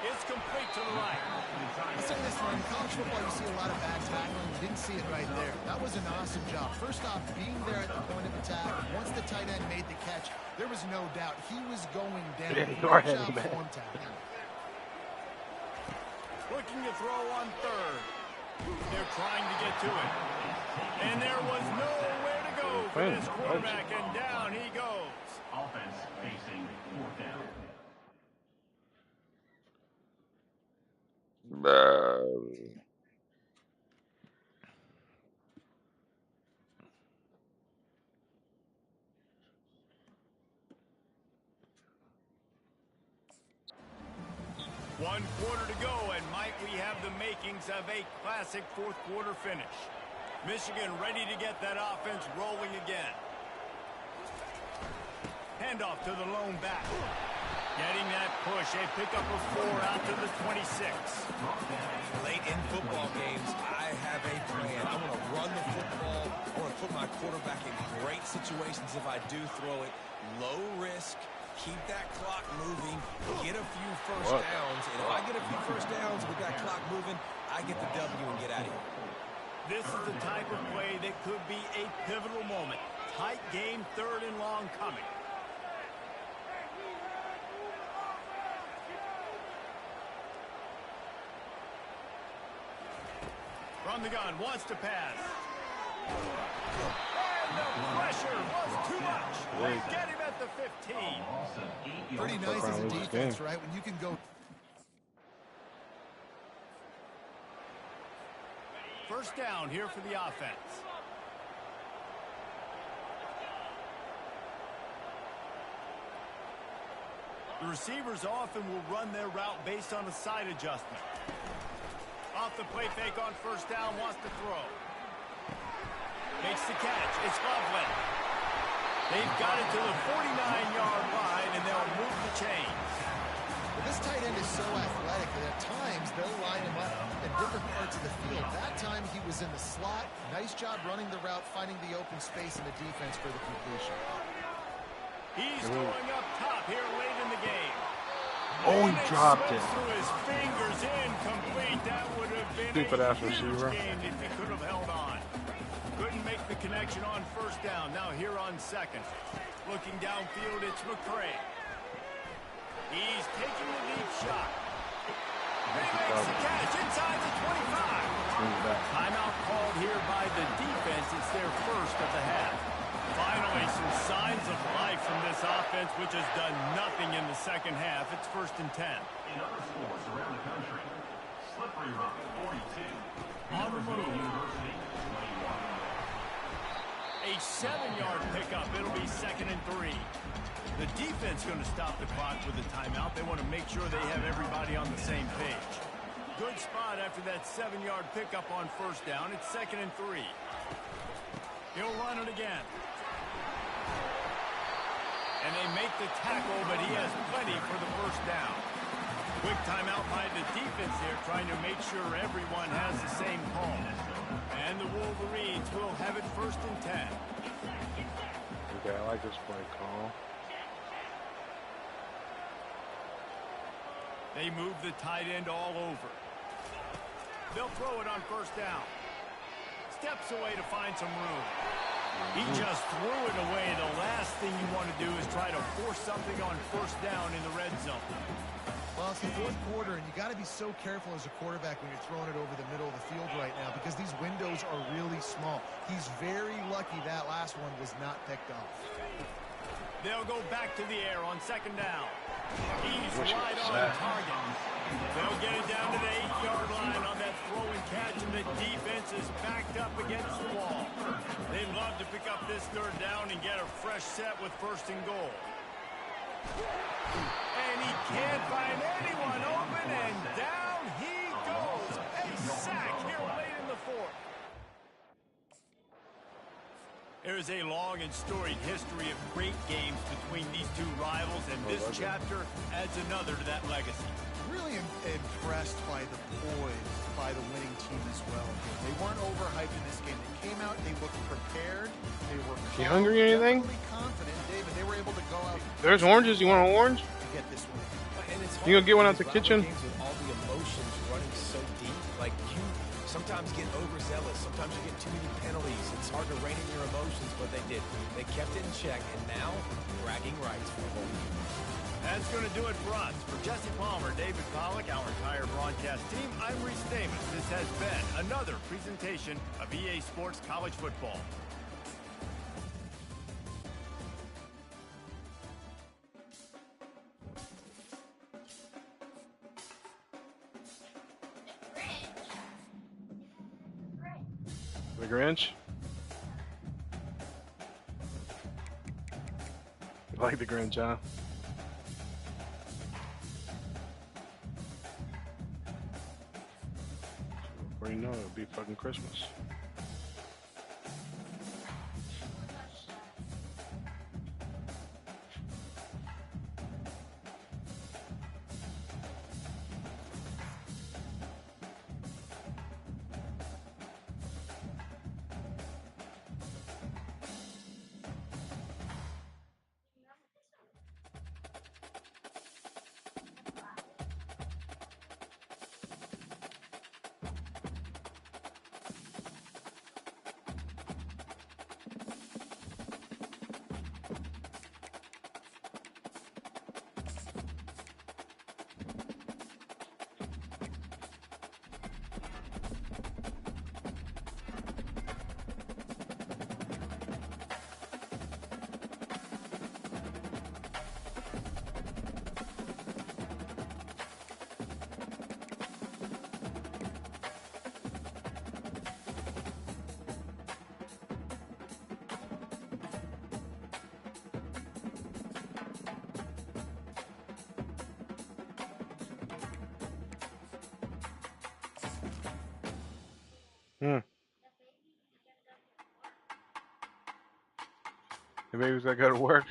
It's complete to the right. I'll say this, in college football, you see a lot of bad tackling. You didn't see it right there. That was an awesome job. First off, being there at the point of attack. Once the tight end made the catch, there was no doubt he was going down. Yeah, you are heavy, man. Looking to throw on third. They're trying to get to it. And there was nowhere to go for this quarterback, and down he goes. Offense facing fourth down. One quarter to go, and might we have the makings of a classic fourth quarter finish. Michigan ready to get that offense rolling again. Handoff to the lone back. Getting that push, a pickup of 4 out to the 26. Late in football games, I have a plan. I want to run the football. I want to put my quarterback in great situations if I do throw it. Low risk, keep that clock moving, get a few first downs. And if I get a few first downs with that clock moving, I get the W and get out of here. This is the type of play that could be a pivotal moment. Tight game, third and long coming. From the gun, wants to pass. And the pressure was too much. They get him at the 15. Pretty nice as a defense, right? When you can go. First down here for the offense. The receivers often will run their route based on a side adjustment. Off the play fake on first down, wants to throw. Makes the catch. It's Loveland. They've got it to the 49-yard line, and they'll move the chains. Well, this tight end is so athletic that at times they'll line him up in different parts of the field. That time he was in the slot. Nice job running the route, finding the open space in the defense for the completion. He's going up top here late in the game. Oh, he dropped it. Through his fingers, incomplete. That would have been Stupid a ass receiver. game if he could have held on. Couldn't make the connection on first down. Now here on second. Looking downfield, it's McCray. He's taking the deep shot. He makes the catch inside the 25. Timeout called here by the defense. It's their first of the half. Finally, some signs of life from this offense, which has done nothing in the second half. It's 1st and 10. In other sports around the country, Slippery rough, 42. On the move. University, 21. A 7-yard pickup. It'll be 2nd and 3. The defense going to stop the clock with a timeout. They want to make sure they have everybody on the same page. Good spot after that 7-yard pickup on 1st down. It's 2nd and 3. He'll run it again. And they make the tackle, but he has plenty for the 1st down. Quick timeout by the defense there, trying to make sure everyone has the same call. And the Wolverines will have it 1st and 10. Okay, I like this play call. They move the tight end all over. They'll throw it on 1st down. Steps away to find some room. He just threw it away. The last thing you want to do is try to force something on 1st down in the red zone. Well, it's the 4th quarter, and you got to be so careful as a quarterback when you're throwing it over the middle of the field right now because these windows are really small. He's very lucky that last one was not picked off. They'll go back to the air on 2nd down. He's right on target. They'll get it down to the 8-yard line on that throw and catch, and the defense is backed up against the wall. They'd love to pick up this 3rd down and get a fresh set with 1st and goal. And he can't find anyone open, and down he goes. A sack here late in the 4th. There is a long and storied history of great games between these two rivals, and this chapter adds another to that legacy. Really impressed by the poise by the winning team as well. They weren't overhyped in this game. They came out, they looked prepared, they were You hungry or anything? confident, David. They were able to go out. There's oranges. You want an orange? To get this win. And it's You gonna get one out the hard kitchen? games with all the emotions running so deep, like you sometimes get overzealous. Sometimes you get too many penalties. It's hard to rein in your emotions, but they did. They kept it in check, and now bragging rights for the whole team. That's going to do it for us. For Jesse Palmer, David Pollack, our entire broadcast team, I'm Reese Davis. This has been another presentation of EA Sports College Football. The Grinch? You like the Grinch, huh? Before you know it, it'll be fucking Christmas. The baby's gotta go to work.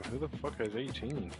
Damn, who the fuck has 18?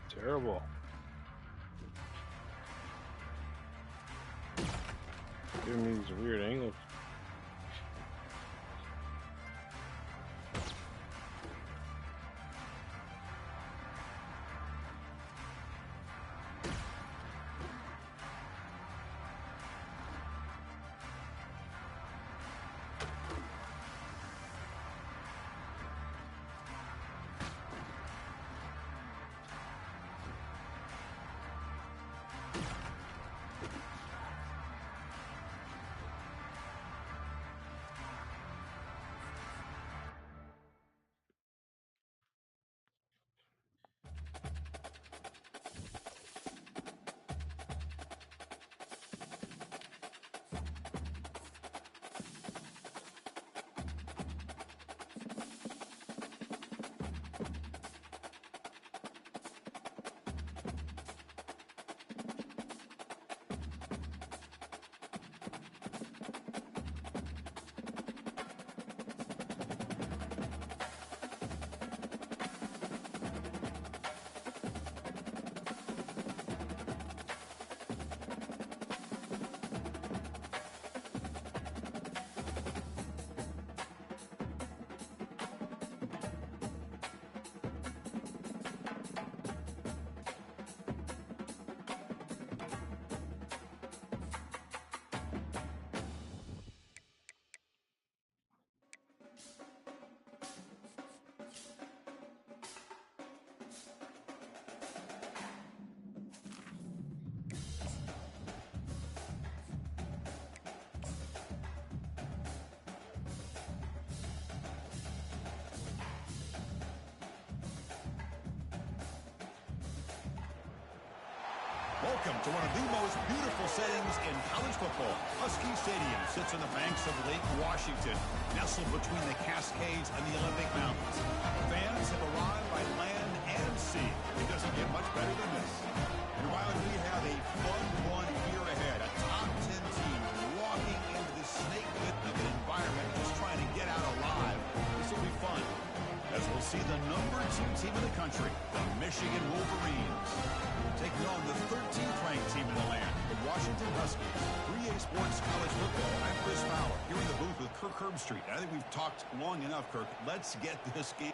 Terrible. Giving me these weird angles. Welcome to one of the most beautiful settings in college football. Husky Stadium sits on the banks of Lake Washington, nestled between the Cascades and the Olympic Mountains. Fans have arrived by land and sea. It doesn't get much better than this. And while we have a fun one here ahead, a top 10 team walking into this snake pit of an environment just trying to get out alive, this will be fun. As we'll see the number 2 team in the country, the Michigan Wolverines, taking on the 13th ranked team in the land, the Washington Huskies. 3A Sports College Football. I'm Chris Fowler, here in the booth with Kirk Herbstreit. I think we've talked long enough, Kirk. Let's get this game.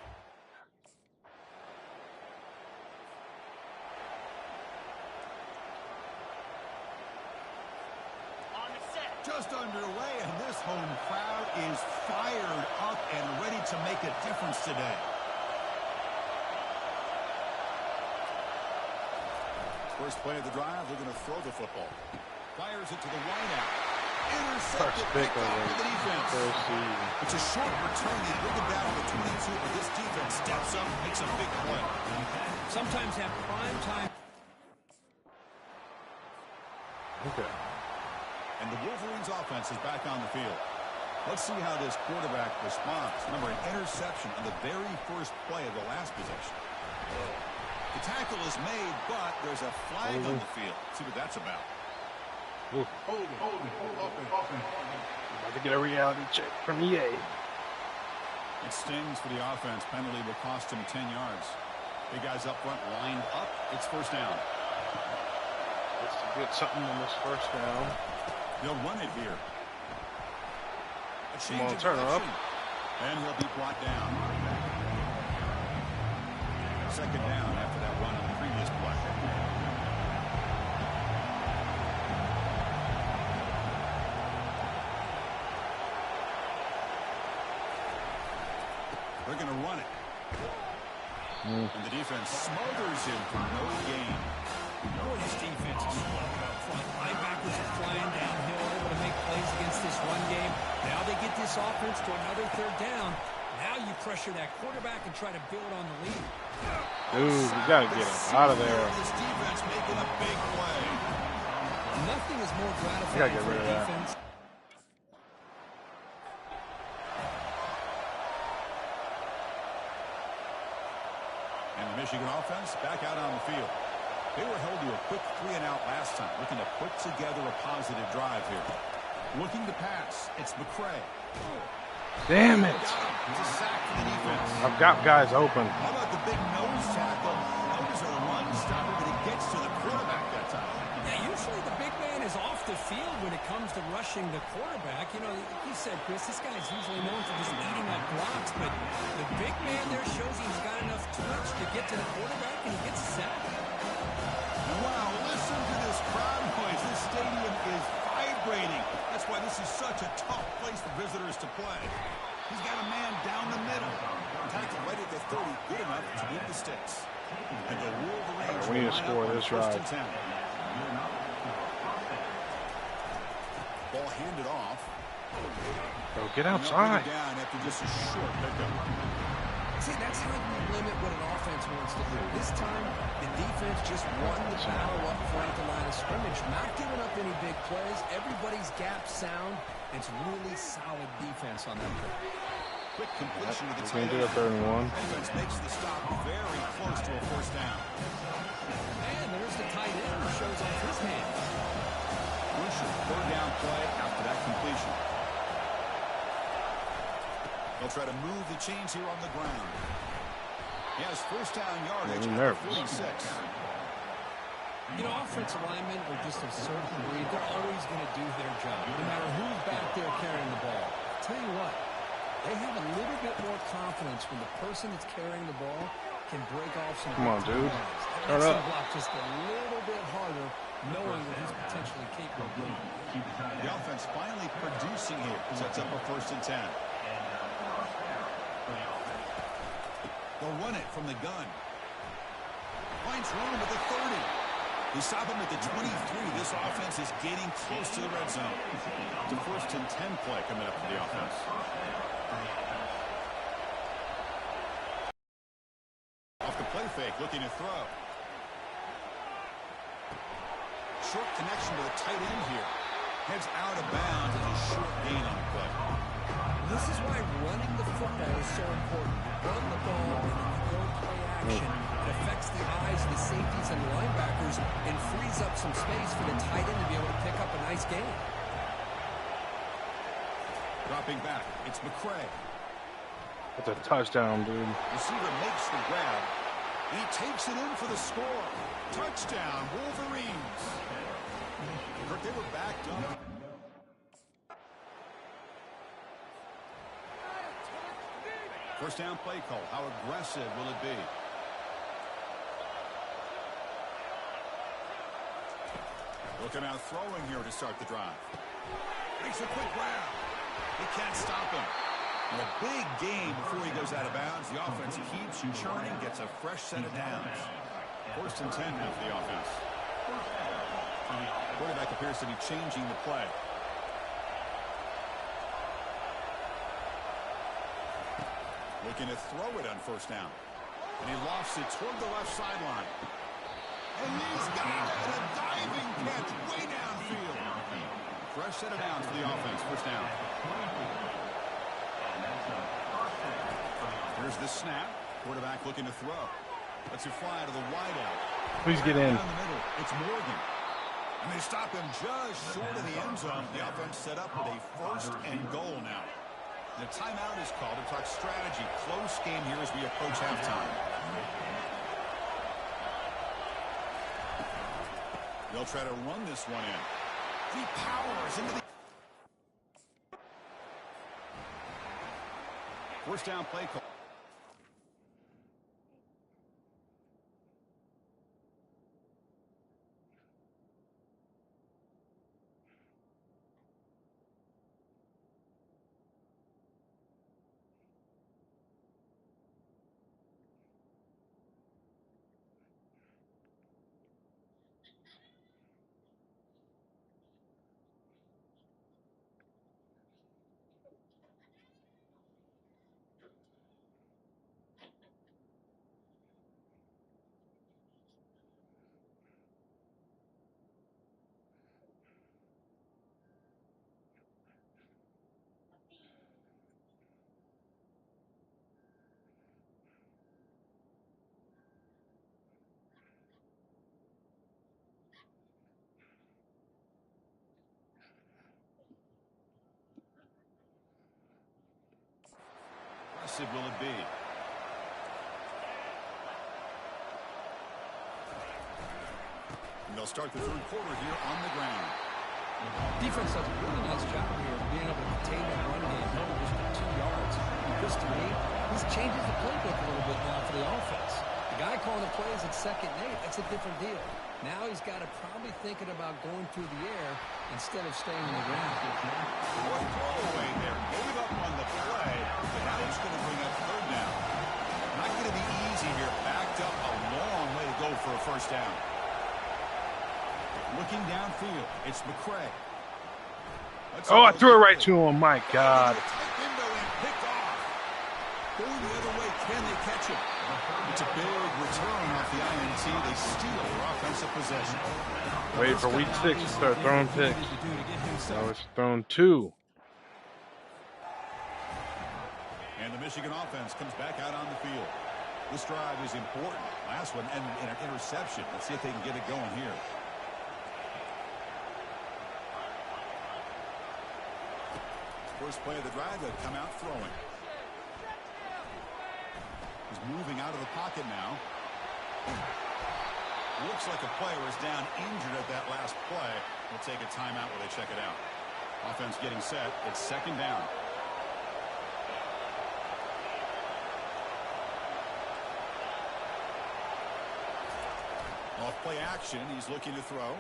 Just underway, and this home crowd is fired up and ready to make a difference today. First play of the drive, they're going to throw the football. Fires it to the wideout. Intercepted, picked off by the defense. It's a short return. They bring it down to the 22, but this defense steps up, makes a big play. Sometimes have prime time. Okay. And the Wolverines offense is back on the field. Let's see how this quarterback responds. Remember, an interception on the very first play of the last possession. The tackle is made, but there's a flag on the field. Let's see what that's about. Hold it. About to get a reality check from EA. It stings for the offense. Penalty will cost him 10 yards. Big guys up front lined up. It's first down. Let's get something on this first down. They'll run it here. Come on, turn her up. And he'll be brought down. Second down after that run on the previous play. They're going to run it. And the defense smothers him for no gain. Boy, this defense is strong up front. Linebackers are flying downhill, able to make plays against this run game. Now they get this offense to another third down. Now you pressure that quarterback and try to build on the lead. Dude, we got to get him out of there. This defense making a big play. Nothing is more We gotta gratifying get for rid a of that. defense. And the Michigan offense back out on the field. They were held to a quick 3-and-out last time, looking to put together a positive drive here. Looking to pass, it's McCray. Damn it. It's a sack for the defense. I've got guys open. How about the big nose tackle? Notice a run stopper, but it gets to the quarterback that time. Yeah, usually the big man is off the field when it comes to rushing the quarterback. You know, you said, Chris, this guy's usually known for just eating up blocks, but the big man there shows he's got enough twitch to get to the quarterback, and he gets a sack. Wow, listen to this crowd noise. This stadium is vibrating. That's why this is such a tough place for visitors to play. He's got a man down the middle. Tackled right at the 30, good enough to beat the sticks. And the Wolverines We need to score this drive. Ball handed off. Bro, get outside. Down after just a short pickup. See, that's how you limit what an offense wants to do. This time, the defense just won the battle up front at the line of scrimmage, not giving up any big plays. Everybody's gap sound. It's really solid defense on that play. Quick completion to the Can't tight do a end. 3rd and 1. Defense makes the stop very close to a first down. And there's the tight end who shows off his hands. Crucial 3rd down play after that completion. They'll try to move the chains here on the ground. He has first down yardage at 46. You know, offensive linemen are just a certain breed. They're always going to do their job, no matter who's back there carrying the ball. I'll tell you what, they have a little bit more confidence when the person that's carrying the ball can break off some. Come on, dude. Turn up. Block just a little bit harder, knowing what he's potentially capable of doing. The offense finally producing here. Sets up a 1st and 10. They'll run it from the gun. Finds room at the 30. They stop him at the 23. This offense is getting close to the red zone. The 1st and 10 play coming up for the offense. Off the play fake, looking to throw. Short connection to the tight end here. Heads out of bounds and a short gain on the play. This is why running the football is so important. Run the ball, and then you go play action. It affects the eyes of the safeties and the linebackers and frees up some space for the tight end to be able to pick up a nice gain. Dropping back, it's McCray. That's a touchdown, dude. Receiver makes the grab. He takes it in for the score. Touchdown, Wolverines. They were backed up. First down play call. How aggressive will it be? Looking out throwing here to start the drive. Makes a quick grab. He can't stop him. And a big gain before he goes out of bounds. The offense keeps churning, gets a fresh set of downs. 1st and 10 now for the offense. Quarterback appears to be changing the play. Looking to throw it on 1st down. And he lofts it toward the left sideline. And he's got a diving catch way downfield. Fresh set of downs for the offense. 1st down. Here's the snap. Quarterback looking to throw. Lets it fly to the wideout. Please get in. Down the middle. It's Morgan. And they stop him just short of the end zone. The offense set up with a 1st and goal now. The timeout is called to talk strategy. Close game here as we approach halftime. They'll try to run this one in. He powers into the... First down play call. Aggressive will it be? And they'll start the third quarter here on the ground. Defense does a really nice job here of being able to contain that run game, maybe just for 2 yards. Because to me, this changes the playbook a little bit now for the offense. The guy calling the plays at 2nd and 8, that's a different deal. Now he's got to probably thinking about going through the air instead of staying in the ground. What throwaway there. Gave up on the play, but now he's going to bring up third down. Not going to be easy here. Backed up a long way to go for a first down. Looking downfield, it's McCray. Oh, I threw it right to him. My God. Going the other way, can they catch him? It's a big return off the INT. They steal their offensive possession. Wait for week 6 to start throwing picks. Now it's thrown 2. And the Michigan offense comes back out on the field. This drive is important. Last one ended in an interception. Let's see if they can get it going here. First play of the drive, they'll come out throwing. He's moving out of the pocket now. Looks like a player is down injured at that last play. We'll take a timeout while they check it out. Offense getting set. It's 2nd down. Off play action. He's looking to throw.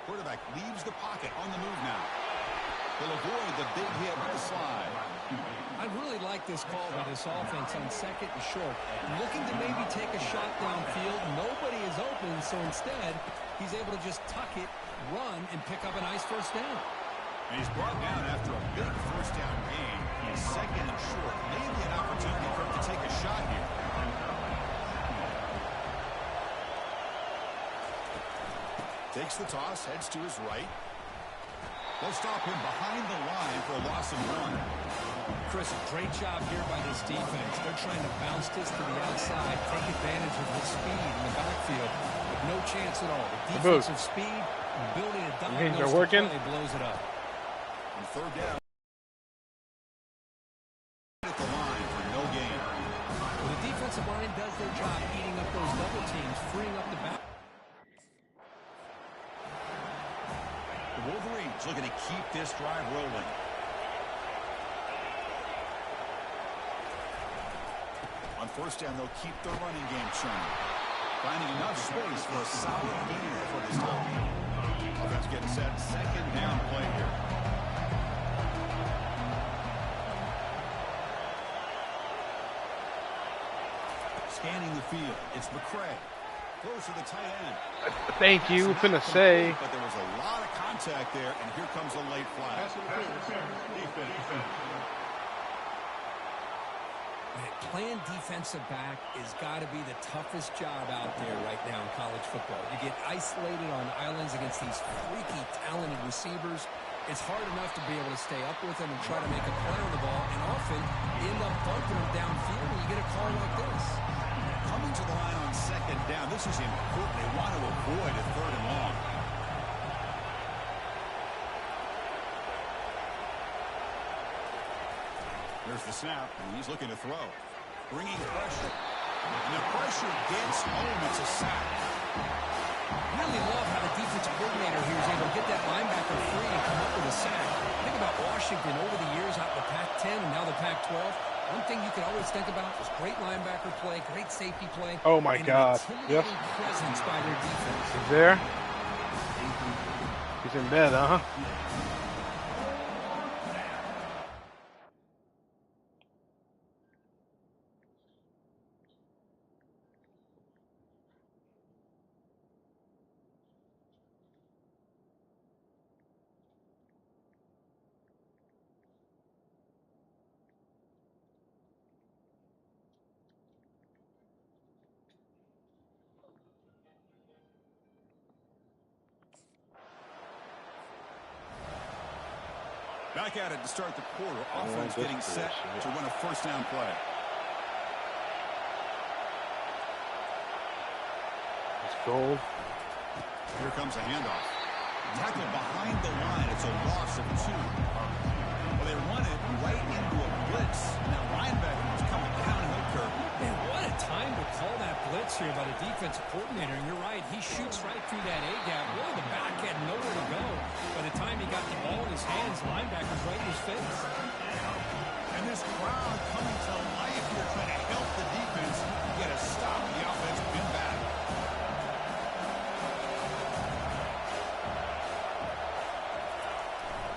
Quarterback leaves the pocket on the move now. He'll avoid the big hit with the slide. I really like this call by this offense on 2nd and short. Looking to maybe take a shot downfield. Nobody is open, so instead, he's able to just tuck it, run, and pick up a nice first down. And he's brought down after a big first down gain. He's 2nd and short. Maybe an opportunity for him to take a shot here. Takes the toss, heads to his right. They'll stop him behind the line for a loss of 1. Chris, great job here by this defense. They're trying to bounce this to the outside, take advantage of his speed in the backfield, but no chance at all. The defensive speed, ability to diagnose the play blows it up. On 3rd down. At the line for no gain. Well, the defensive line does their job eating up those double teams, freeing up the back. The Wolverines looking to keep this drive rolling. On 1st down, they'll keep the running game churning. Finding enough space for a solid gain for this time. Offense getting set. 2nd down play here. Scanning the field. It's McCray. Close to the tight end. Thank you. Finna say. But there was a lot of contact there, and here comes a late flag. Playing defensive back has got to be the toughest job out there right now in college football. You get isolated on islands against these freaky, talented receivers. It's hard enough to be able to stay up with them and try to make a play on the ball, and often you end up bumping them downfield when you get a call like this. Coming to the line on 2nd down. This is important. They want to avoid a 3rd and long. There's the snap, and he's looking to throw. Bringing pressure. And the pressure gets home. It's a sack. Really love how the defensive coordinator here is able to get that linebacker free and come up with a sack. Think about Washington over the years out in the Pac-10 and now the Pac-12. A One thing you could always think about was great linebacker play, great safety play. Oh my and God. An Yep. intimidating presence by their defense. He's there. He's in bed, huh? Back at it to start the quarter. Offense getting set to run a first down play. It's gold. Here comes a handoff. Tackle behind the line. It's a loss of 2. Well, they run it right into a blitz. Now linebacker is coming downhill curve. Man, what a time to call that blitz here by the defensive coordinator. And you're right, he shoots right through that A-gap. Really, the back had nowhere to go. By the time he got the ball in his hands, linebacker's right in his face. And this crowd coming to life here, trying to help the defense get a stop. The offense pin back.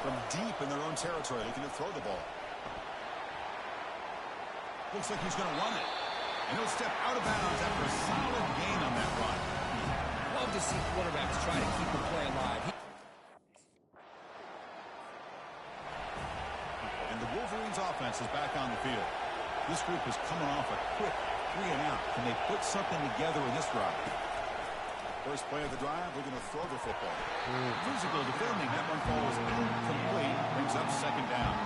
From deep in their own territory, looking to throw the ball. Looks like he's going to run it. And he'll step out of bounds after a solid gain on that run. Love to see quarterbacks try to keep the play alive. And the Wolverines offense is back on the field. This group is coming off a quick 3-and-out. Can they put something together in this drive? First play of the drive, we're going to throw the football. Physical defending. That one falls incomplete. Brings up second down.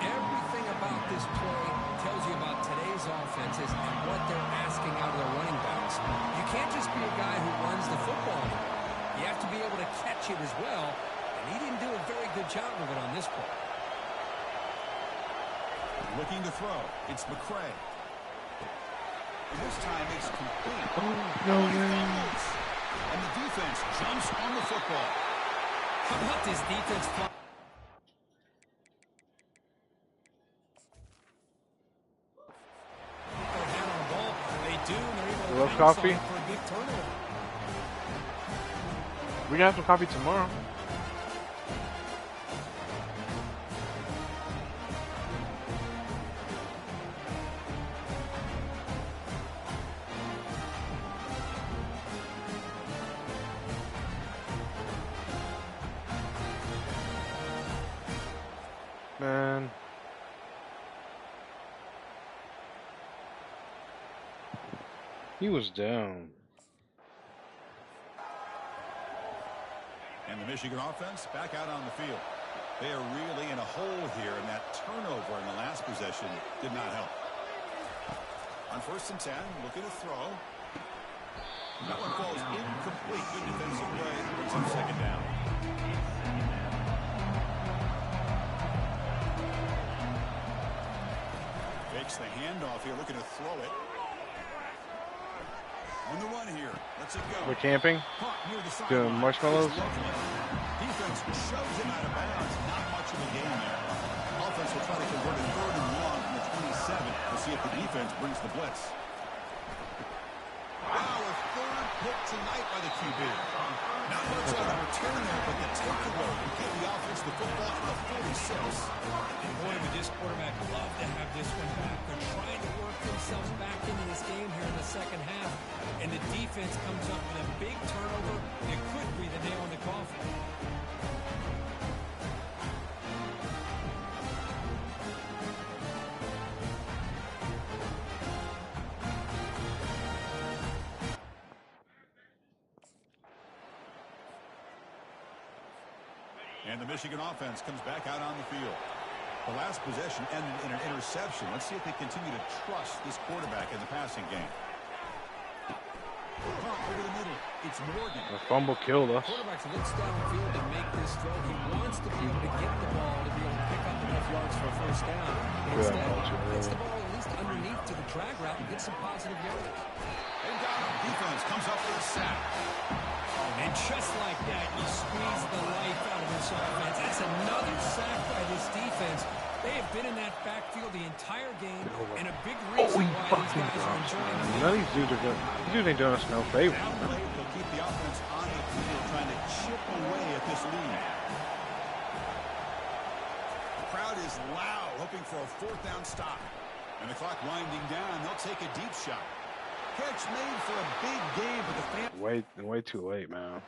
Everything about this play tells you about today's offenses and what they're asking out of their running backs. You can't just be a guy who runs the football anymore. You have to be able to catch it as well, and he didn't do a very good job of it on this play. Looking to throw. It's McCray. And this time it's complete. No way. And the defense jumps on the football. How about this defense? You love coffee? We can have some coffee tomorrow. Man. He was down. And the Michigan offense back out on the field. They are really in a hole here, and that turnover in the last possession did not help. On 1st and 10, looking to throw. That one falls incomplete. Good defensive play. Brings up second down. Fakes the handoff here, looking to throw it. On the run here. Let's it go. We're camping. Doing marshmallows. Defense shoves him out of bounds. Not much of a gain there. Offense will try to convert a 3rd and long from the 27 to see if the defense brings the blitz. Wow, a 3rd pick tonight by the QB. Not much on the return there, but the takeaway will give the offense the football at the 46. And boy, would this quarterback love to have this one back. They're trying to work themselves back into this game here in the second half. And the defense comes up with a big turnover. It could be the nail in the coffin. And the Michigan offense comes back out on the field. The last possession ended in an interception. Let's see if they continue to trust this quarterback in the passing game. Over the middle. It's Morgan. The fumble killed us. Quarterback looks downfield to make this throw. He wants to be able to get the ball to be able to pick up enough yards for a first down. Instead, gets the ball at least underneath to the drag route and gets some positive yardage. And got him. Defense comes up with a sack. And just like that, you squeeze the life out of this offense. That's another sack by this defense. They have been in that backfield the entire game, and a big Oh, reason he why these fucking guys are drops, enjoying man. the None of these dudes are good. These dudes ain't doing us no favor. Down late, they'll keep the offense on the field trying to chip away at this lead. The crowd is loud, hoping for a fourth down stop. And the clock winding down, they'll take a deep shot. Catch made for a big game, but the fan... Way too late, man.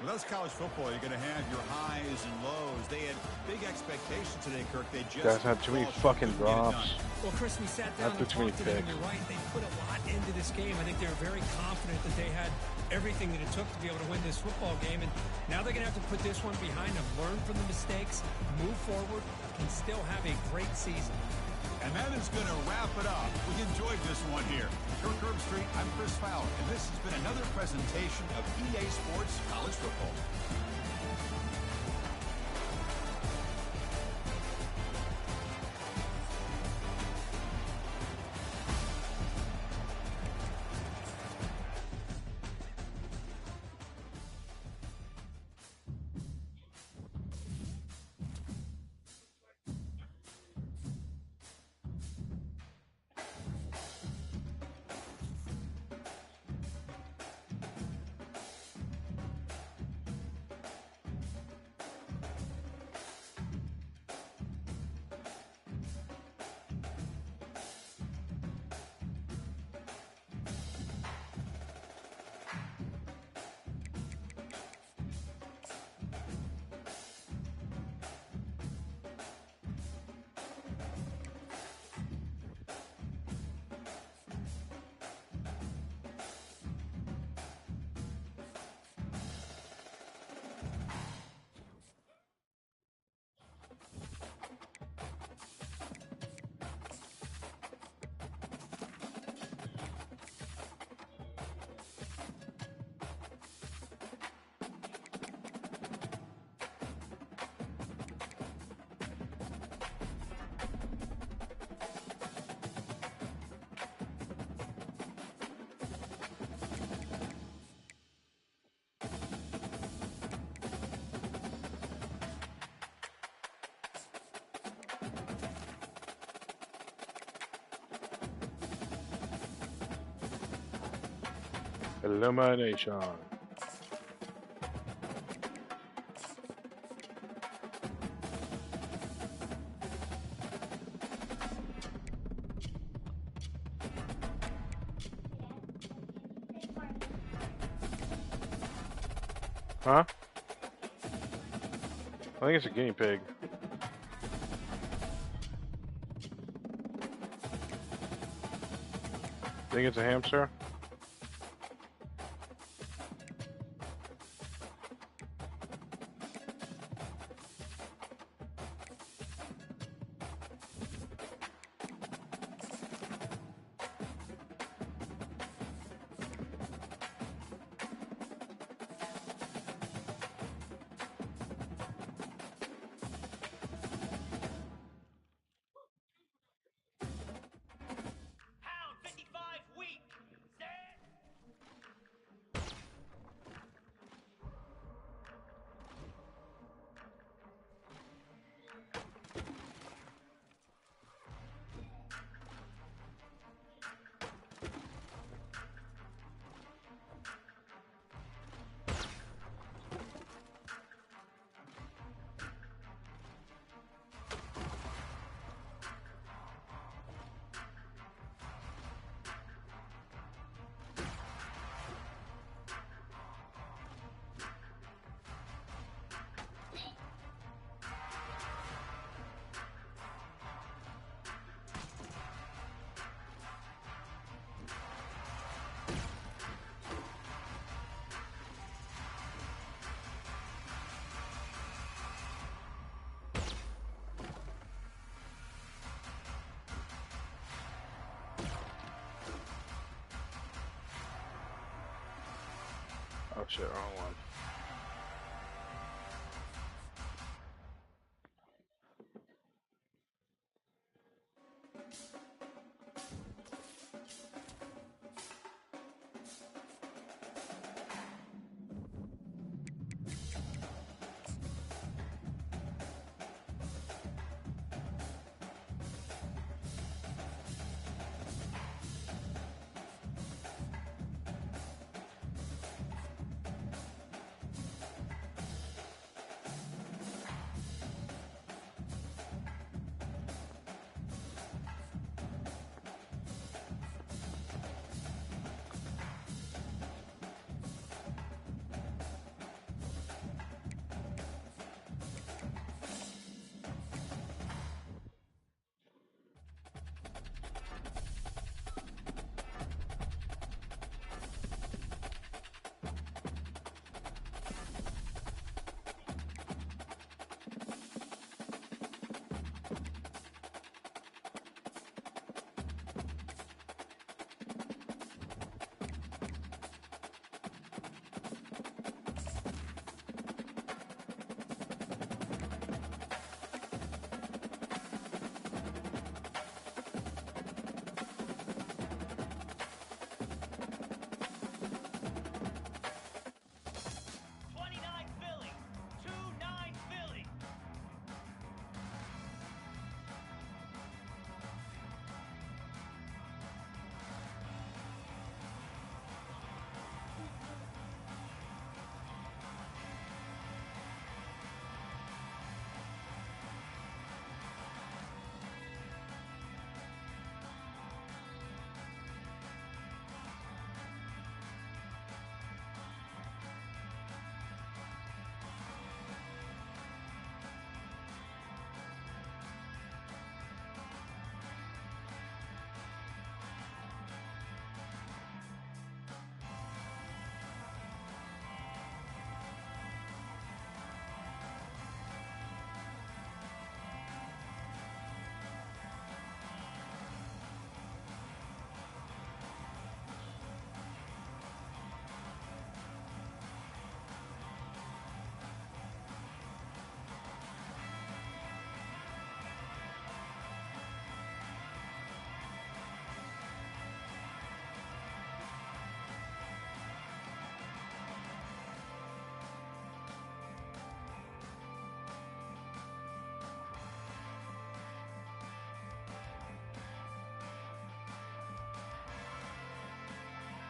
Well, that's college football. You're going to have your highs and lows. They had big expectations today, Kirk. They just Guys had too many fucking drops. Well, Chris, we sat down and Not too many talked to them, and picks. you're right. They put a lot into this game. I think they were very confident that they had everything that it took to be able to win this football game. And now they're going to have to put this one behind them, learn from the mistakes, move forward, and still have a great season. And that is going to wrap it up. We enjoyed this one here. Kirk Herbstreit, I'm Chris Fowler, and this has been another presentation of EA Sports College Football. Elimination. Huh? I think it's a guinea pig. Think it's a hamster? Pound 55 weak. Stand. Oh shit, wrong one.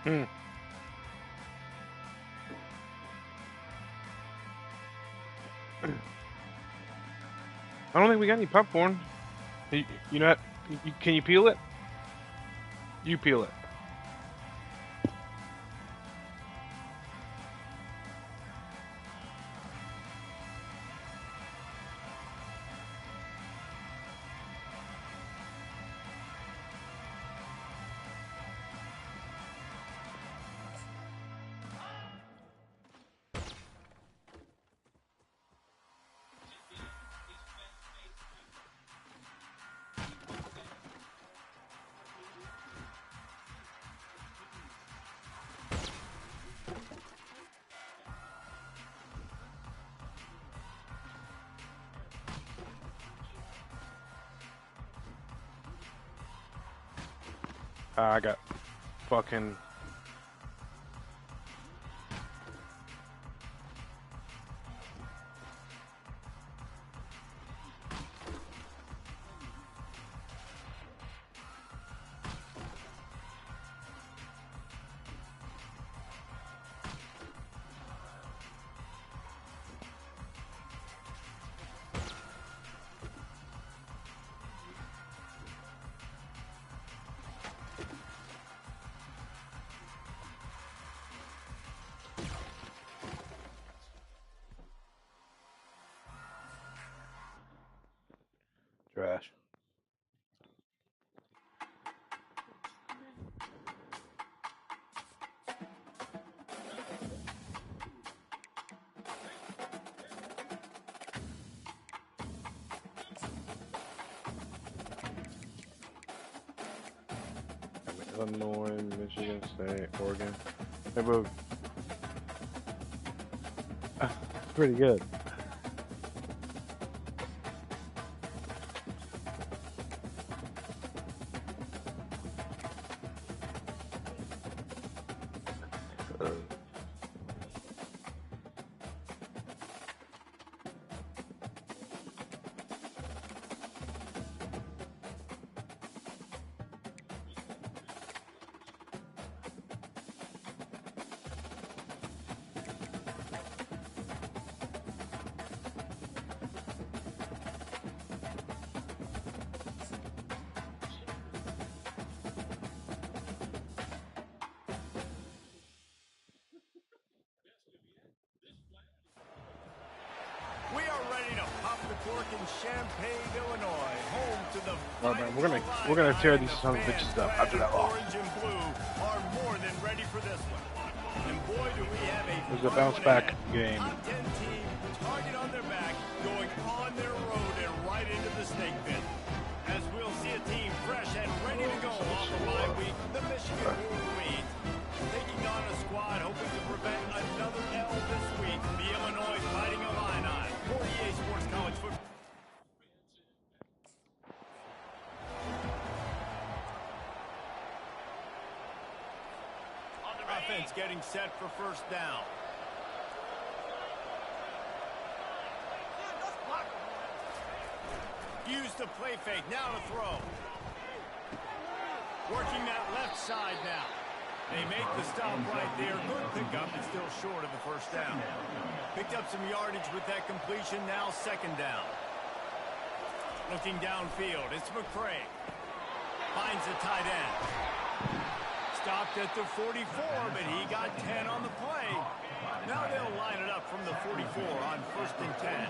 I don't think we got any popcorn. You know what? Can you peel it? You peel it. I got fucking... trash. Illinois, Michigan State, Oregon. They both pretty good. We are ready to pop the cork in Champaign, Illinois, home to the All right, man, we're gonna tear these sons of bitches up after that loss. Orange and blue are more than ready for this one. And boy, do we have a It was a bounce back game. top 10 team, target on their back, going on their road and right into the snake pit. As we'll see a team fresh and ready to go off the bye week, the Michigan Wolverines. Taking on a squad hoping to prevent another L this week. The Illinois Fighting Illini. For EA Sports College Football. Offense getting set for first down. Use the play fake. Now to throw. Working that left side now. They make the stop right there. Good pickup, but still short of the first down. Picked up some yardage with that completion. Now second down. Looking downfield. It's McCray. Finds the tight end. Stopped at the 44, but he got 10 on the play. Now they'll line it up from the 44 on first and 10.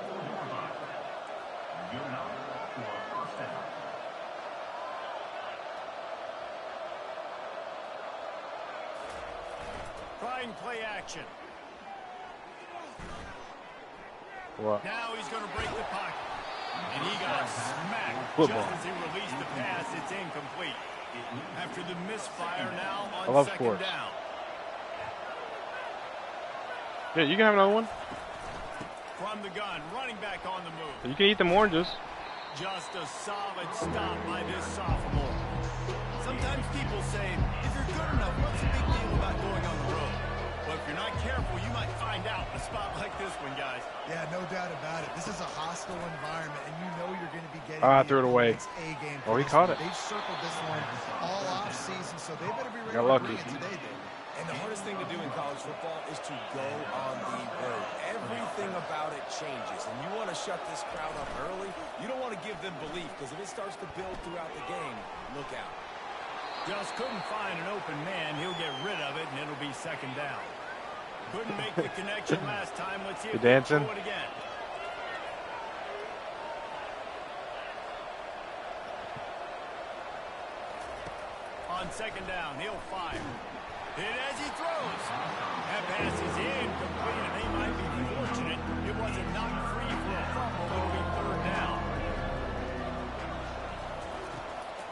Trying play action. What? Now he's going to break the pocket. And he got smacked Football. just as he released the pass. It's incomplete. After the misfire, now I on love second sports. down. Yeah, you can have another one. From the gun, running back on the move. You can eat them oranges. Just a solid stop by this sophomore. Sometimes people say, if you're good enough, what's the big deal about going on the road? Well, if you're not careful, you might find out in a spot like this one, guys. Yeah, no doubt about it. This is a hostile environment, and you know you're going to be getting I threw it away. A-game. Oh, he caught it. They've circled this one all off season, so they better be ready Got to lucky. bring it today, David. thing to do in college football is to go on the road. Everything about it changes, and you want to shut this crowd up early. You don't want to give them belief, because if it starts to build throughout the game, look out. Just couldn't find an open man. He'll get rid of it, and it'll be second down. Couldn't make the connection last time. Let's see if they throw it again. On second down, he'll fire. Hit as he throws. That pass is incomplete, and they might be fortunate it wasn't knocked free for a fumble. It'll be third down.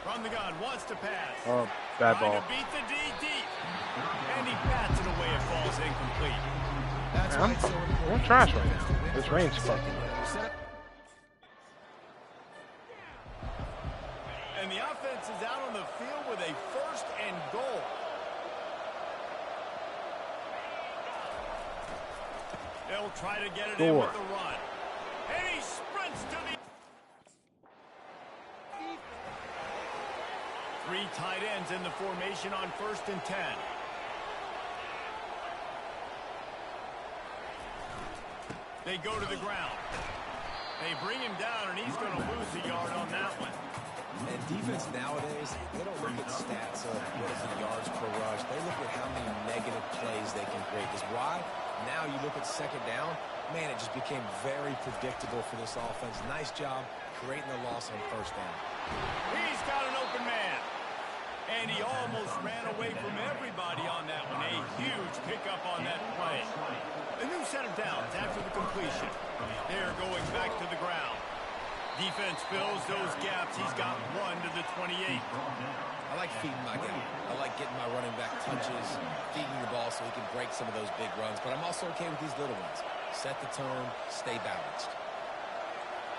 From the gun, wants to pass. Oh, bad ball. Trying to beat the D deep. And he bats it away. It falls incomplete. That's why it's so important. Don't trash right now. This rain's fucking. And the offense is out on the field with a first and goal. They'll try to get it in with the run. And he sprints to the... Three tight ends in the formation on 1st and 10. They go to the ground. They bring him down, and he's going to lose a yard on that one. And defense nowadays, they don't look at stats of what is the yards per rush. They look at how many negative plays they can create. Because why? Now you look at second down, man, it just became very predictable for this offense. Nice job creating the loss on first down. He's got an open man. And he almost ran away from everybody on that one. A huge pickup on that play. A new set of downs after the completion. They're going back to the ground. Defense fills those gaps. He's got one to the 28. I like feeding my guy. I like getting my running back touches, feeding the ball so he can break some of those big runs. But I'm also okay with these little ones. Set the tone, stay balanced.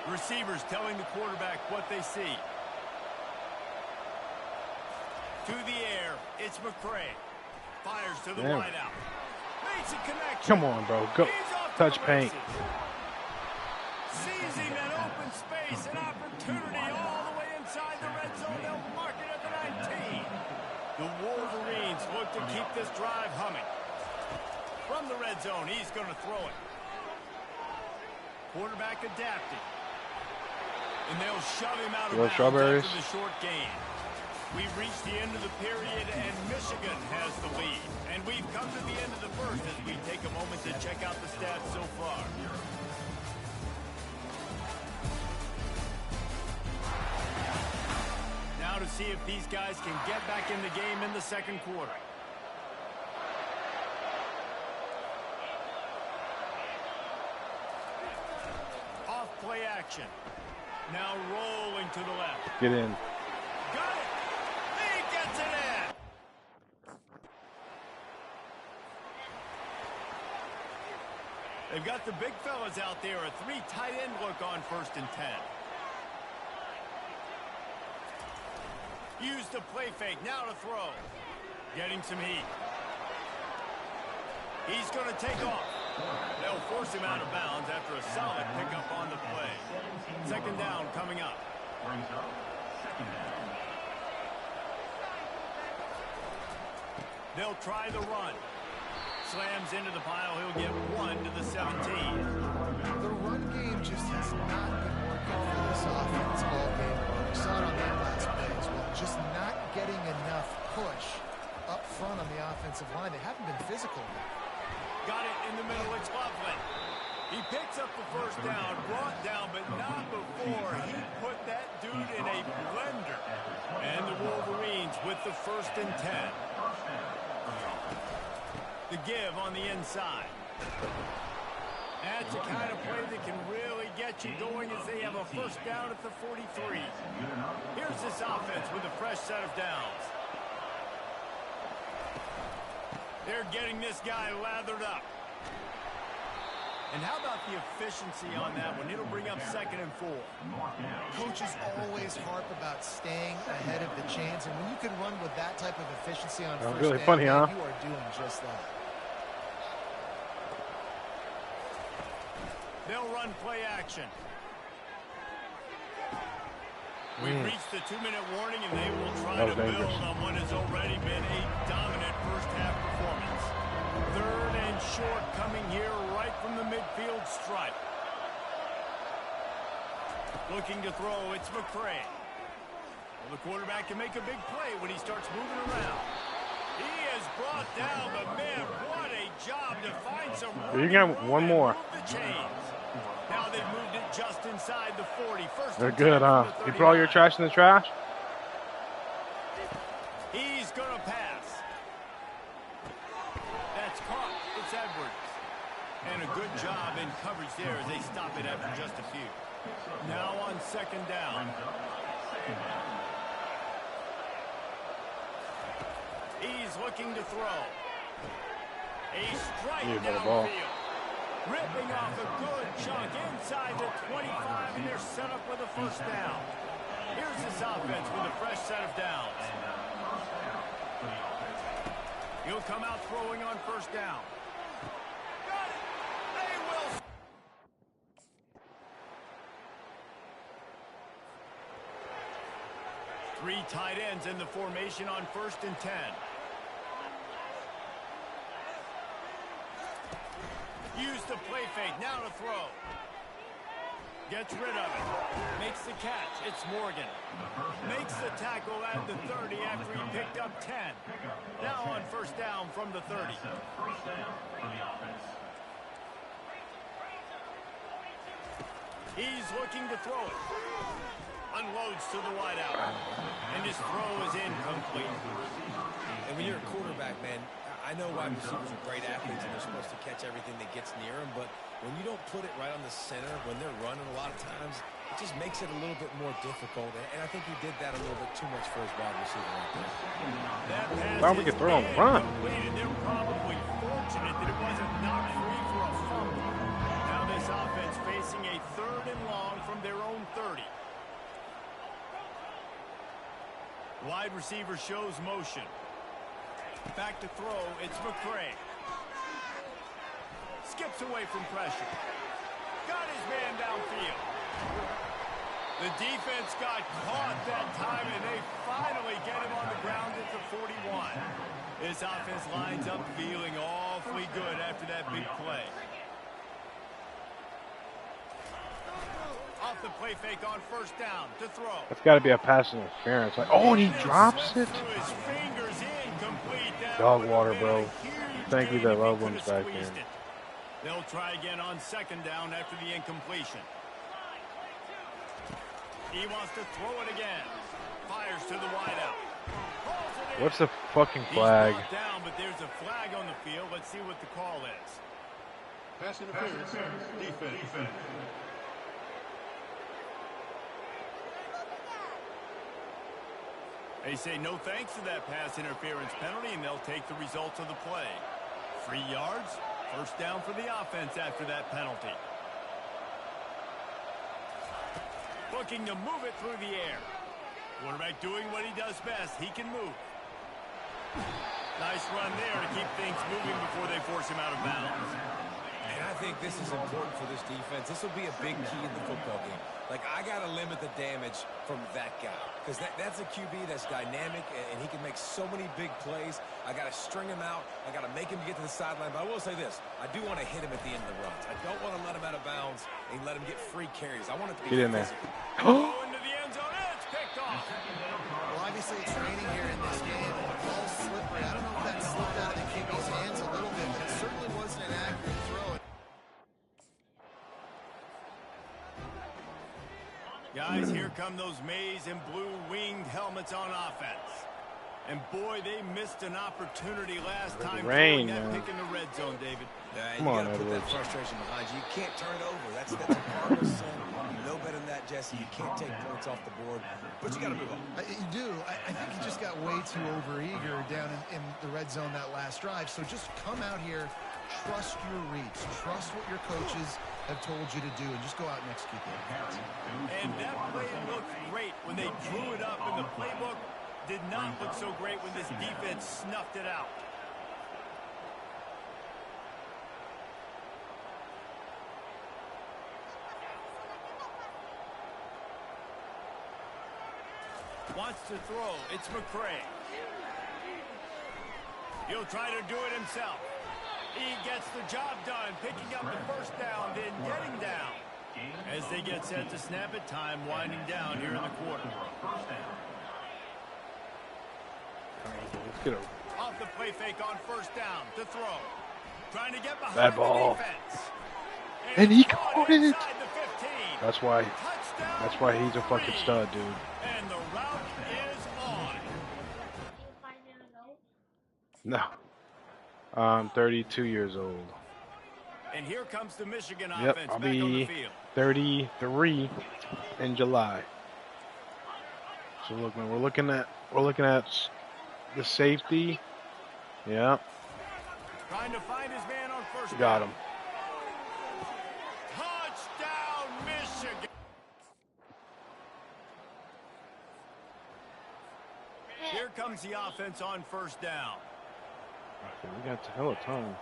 Receivers telling the quarterback what they see. To the air, it's McCray. Fires to the wideout. Makes a connection. Come on, bro. Go. Touch paint. Seizing an open space, an opportunity all the way inside the red zone. They'll mark it at the 19. The Wolverines look to keep this drive humming. From the red zone, he's going to throw it. Quarterback adapting. And they'll shove him out of bounds after the short gain. We've reached the end of the period, and Michigan has the lead. And we've come to the end of the first as we take a moment to check out the stats so far. Now to see if these guys can get back in the game in the second quarter. Off play action. Now rolling to the left. Get in. Got it. He gets it in. They've got the big fellas out there. A three tight end look on 1st and 10. Use the play fake. Now to throw. Getting some heat. He's going to take off. They'll force him out of bounds after a solid pickup on the play. Second down coming up. They'll try the run. Slams into the pile. He'll get one to the 17. The run game just has not been working for this offense all game long. We saw it on that last play as well. Just not getting enough push up front on the offensive line. They haven't been physical. Got it in the middle. It's Loveland. He picks up the first down, brought down, but not before he put that dude in a blender. And the Wolverines with the 1st and 10. The give on the inside. That's the kind of play that can really get you going as they have a first down at the 43. Here's this offense with a fresh set of downs. They're getting this guy lathered up. And how about the efficiency on that one? It'll bring up 2nd and 4. Coaches always harp about staying ahead of the chains, and when you can run with that type of efficiency on first really down, funny, huh? You are doing just that. They'll run play action. We've reached the 2-minute warning, and they will try That to was dangerous. build on what has already been a dominant first-half performance. 3rd and short coming here right from the midfield stripe. Looking to throw, it's McCray. Well, the quarterback can make a big play when he starts moving around. He has brought down the man. What a job to find some room. You can have one more. The chains. Now they've moved it just inside the 40. First They're good, huh? You put all your trash in the trash? He's going to pass. That's caught. It's Edwards. And a good job in coverage there as they stop it after just a few. Now on 2nd down. He's looking to throw. A strike downfield. Ripping off a good chunk inside the 25, and they're set up with a 1st down. Here's this offense with a fresh set of downs. He'll come out throwing on 1st down. Got it. They will. 3 tight ends in the formation on 1st and 10. Use the play fake, now to throw. Gets rid of it. Makes the catch. It's Morgan. Makes the tackle at the 30 after he picked up 10. Now on 1st down from the 30. He's looking to throw it. Unloads to the wideout. And his throw is incomplete. And when you're a quarterback, man, I know wide receivers are great athletes and they're supposed to catch everything that gets near them, but when you don't put it right on the center, when they're running a lot of times, it just makes it a little bit more difficult. And I think he did that a little bit too much for his wide receiver right there. Why we could throw on the run? They're probably fortunate that it wasn't knocked free for a fumble. Now this offense facing a 3rd and long from their own 30. Wide receiver shows motion. Back to throw, it's McCray. Skips away from pressure. Got his man downfield. The defense got caught that time, and they finally get him on the ground at the 41. This offense lines up feeling awfully good after that big play. Off the play fake on 1st down to throw. That's got to be a pass interference. Like, oh, and he drops it. Dog water, bro. Thankfully, that loved one's back there. They'll try again on 2nd down after the incompletion. He wants to throw it again. Fires to the wideout. What's the fucking flag? He's brought down, but there's a flag on the field. Let's see what the call is. Pass interference. Defense. They say no thanks to that pass interference penalty, and they'll take the results of the play. 3 yards, 1st down for the offense after that penalty. Looking to move it through the air. Quarterback doing what he does best. He can move. Nice run there to keep things moving before they force him out of bounds. And I think this is important for this defense. This will be a big key in the football game. Like, I got to limit the damage from that guy. Because that's a QB that's dynamic, and he can make so many big plays. I got to string him out. I got to make him get to the sideline. But I will say this. I do want to hit him at the end of the runs. I don't want to let him out of bounds and let him get free carries. I want it to be Get in there. Go into the end zone. It's picked off. Well, obviously it's raining here in this game, and the ball's slippery. I don't know if that slipped out of the QB's hands a little bit, but it certainly wasn't an accurate throw. Guys, here come those maize and blue winged helmets on offense. And boy, they missed an opportunity last time Rain, throwing that man. pick in the red zone, David. Come on, you got to put that Edwards. frustration behind you. You can't turn it over. That's a Cardinals sin. You know better than that, Jesse. You can't take points off the board, but you got to move on. You do. I think he just got way too overeager down in the red zone that last drive. So just come out here, trust your reads, trust what your coaches have told you to do, and just go out and execute that. And that play looked great when they drew it up in the playbook. Did not look so great when this defense snuffed it out. Wants to throw. It's McCray. He'll try to do it himself. He gets the job done, picking up the first down, then getting down. As they get set to snap it, time winding down here in the quarter. Let's get over. Off the play fake on first down to throw. Trying to get behind Bad ball. the defense. And he caught caught it. inside the 15. That's why Touchdown, he's a fucking Reed. stud, dude. And the route is on. You find it a note? No. I'm 32 years old. And here comes the Michigan Yep, offense I'll back on the be field. 33 in July. So look, man, we're looking at the safety. Yeah, Trying to find his man on first got down. him. Touchdown, Michigan. Here comes the offense on first down. Okay, we got a hell of time.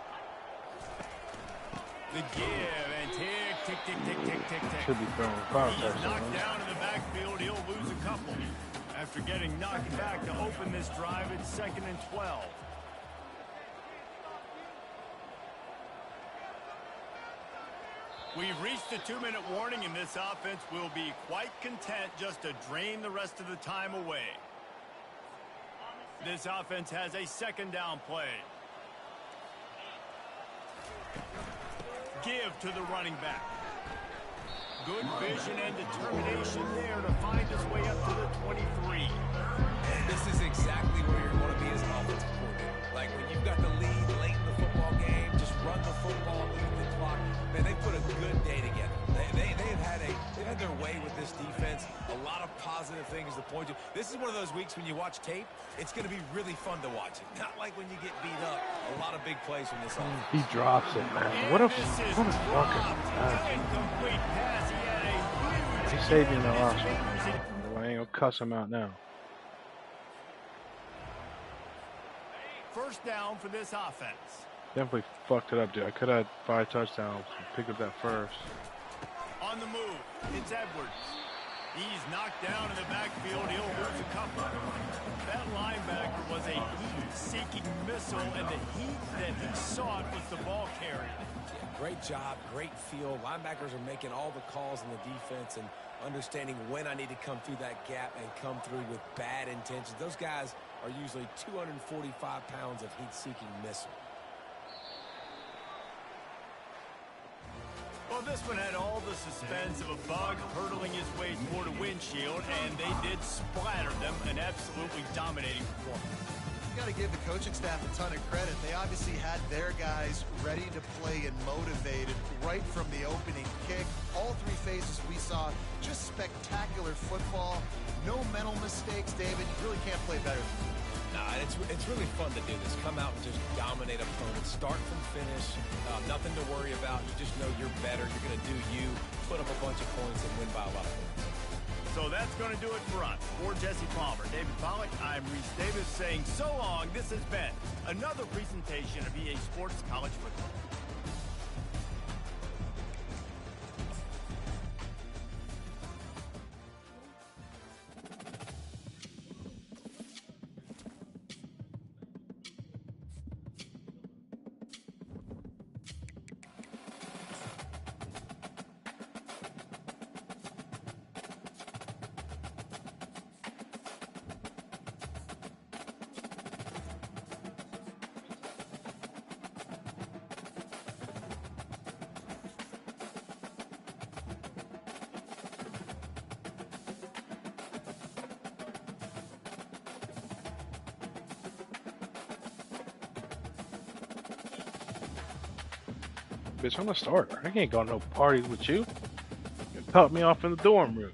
The give and tick, tick, tick, tick, tick, tick, tick. Should be throwing power He's touchdowns. knocked down in the backfield. He'll lose a couple. After getting knocked back to open this drive, it's 2nd and 12. We've reached the 2-minute warning, and this offense will be quite content just to drain the rest of the time away. This offense has a 2nd down play. Give to the running back. Good vision and determination there to find his way up to the 23. This is exactly where you're going to be as an offensive coordinator. Like when you've got the lead late in the football game, just run the football, move the clock. Man, they put a good day together. They've had their way with this defense. A lot of positive things to point to. This is one of those weeks when you watch tape, it's going to be really fun to watch it. Not like when you get beat up. A lot of big plays from this offense. He drops it, man. What a fucking Incomplete pass. He had a huge He saved me in the last one. I ain't gonna cuss him out now. first down for this offense. Definitely fucked it up, dude. I could have had 5 touchdowns and picked up that first. On the move, it's Edwards. He's knocked down in the backfield. He'll lose a couple. That linebacker was a heat-seeking missile, and the heat that he sought was the ball carrier. Yeah, great job, great feel. Linebackers are making all the calls in the defense and understanding when I need to come through that gap and come through with bad intentions. Those guys are usually 245 pounds of heat-seeking missile. Well, this one had all the suspense of a bug hurtling his way toward a windshield, and they did splatter them, an absolutely dominating performance. You got to give the coaching staff a ton of credit. They obviously had their guys ready to play and motivated right from the opening kick. All 3 phases we saw, just spectacular football. No mental mistakes, David. You really can't play better than that. Nah, it's really fun to do this. Come out and just dominate opponents. Start from finish. Nothing to worry about. You just know you're better. You're going to do you. Put up a bunch of points and win by a lot of points. So that's going to do it for us. For Jesse Palmer, David Pollack, I'm Reese Davis saying so long. This has been another presentation of EA Sports College Football. Bitch, I'm a starter. I can't go to no parties with you. You pop me off in the dorm room.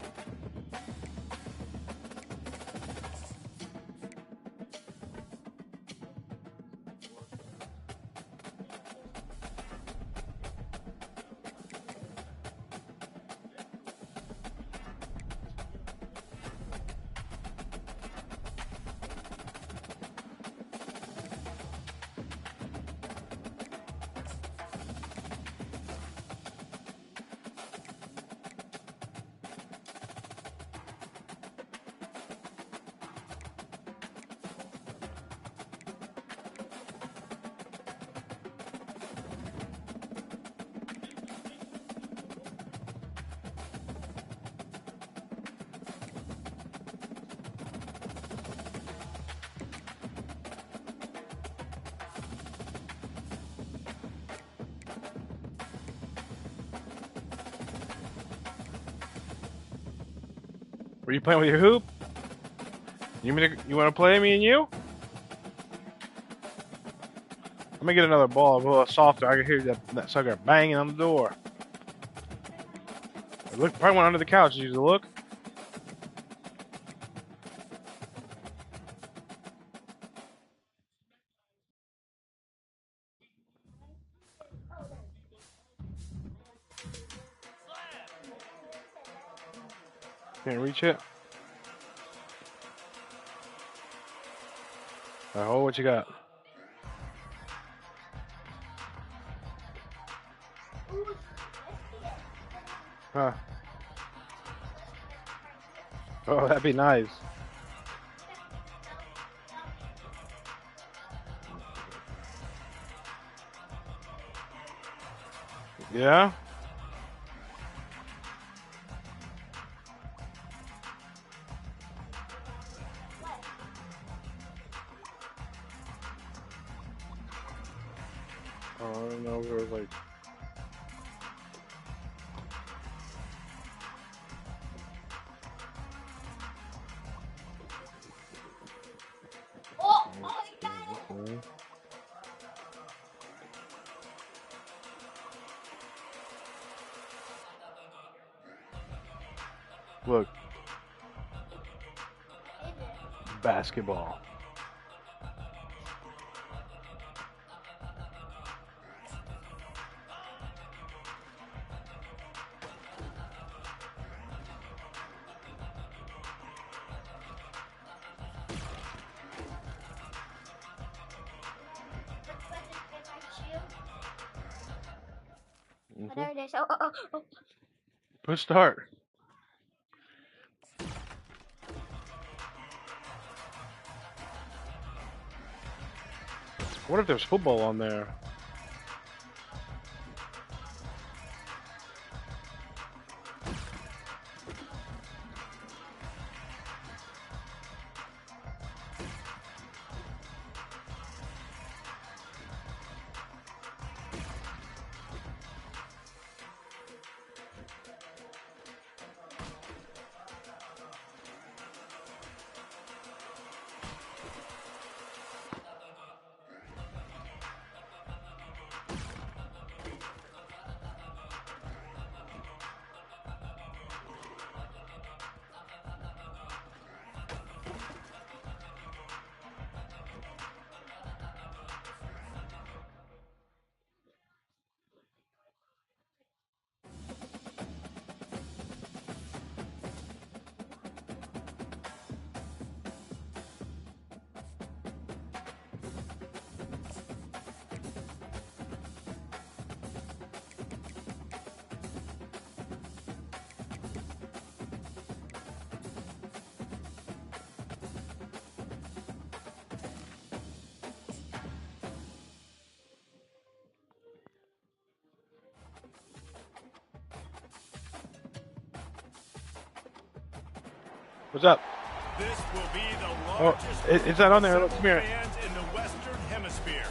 Were you playing with your hoop? You want to play me and you? Let me get another ball, a little softer. I can hear that sucker banging on the door. Look, probably went under the couch. Did you look? Can't reach it. All right, hold what you got. Huh. Oh, that'd be nice. Yeah? Oh, I don't know if it was like... Look. Basketball. Oh, there it is. Oh. Push start. What if there's football on there? What's up? This will be the Oh, largest it's not on there. Look, come here. fans in the Western Hemisphere.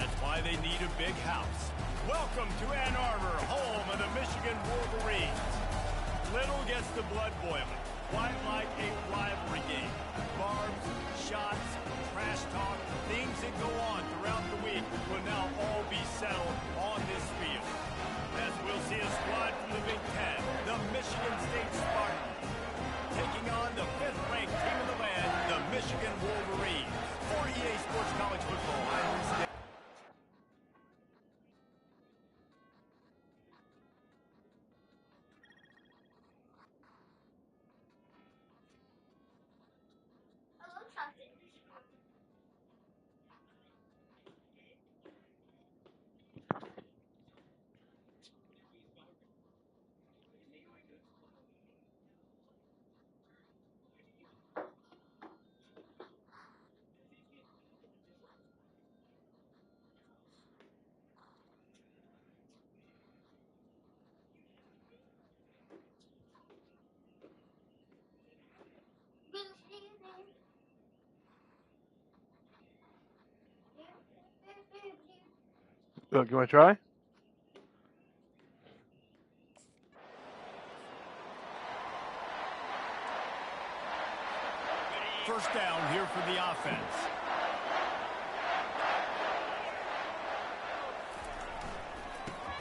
That's why they need a big house. Welcome to Ann Arbor, home of the Michigan Wolverines. Little gets the blood boiling. Quite like a rivalry game. Barbs, shots, trash talk, things that go on throughout the week will now all be settled on this field. As we'll see a squad from the Big Ten, the Michigan State Spartans, taking on the fifth-ranked team of the land, the Michigan Wolverines. For EA Sports College Football, I'm Bruce Day. Look, you want to try? First down here for the offense.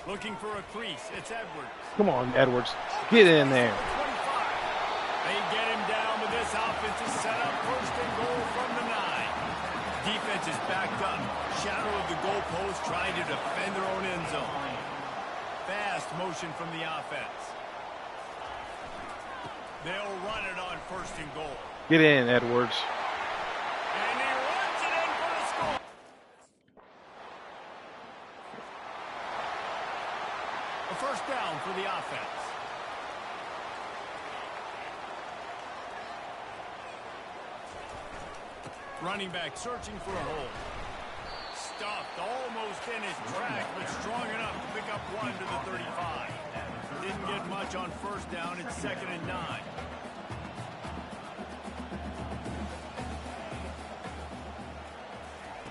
Looking for a crease. It's Edwards. Come on, Edwards. Get in there. 25. They get him down, but this offense is set up first and goal from the 9. Defense is backed up. Shadow of the goalpost trying to defend their own end zone. Fast motion from the offense. They'll run it on first and goal. Get in, Edwards. And he runs it in for the score. A first down for the offense. Running back searching for a hole. Stuffed almost in his track, but strong enough to pick up one to the 35. Didn't get much on first down. It's 2nd and 9.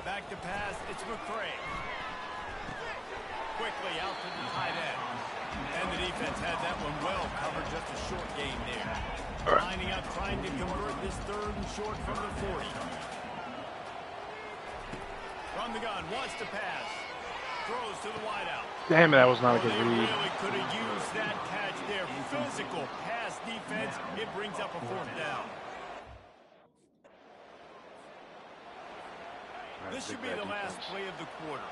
Back to pass. It's McCray. Quickly out to the tight end. And the defense had that one well covered. Just a short gain there. Lining up, trying to convert this 3rd and short from the 40. From the gun, wants to pass. Throws to the wideout. Damn it, that was not a good They read. really could have used that catch there. Physical pass defense. It brings up a 4th down. This should be the last play of the quarter.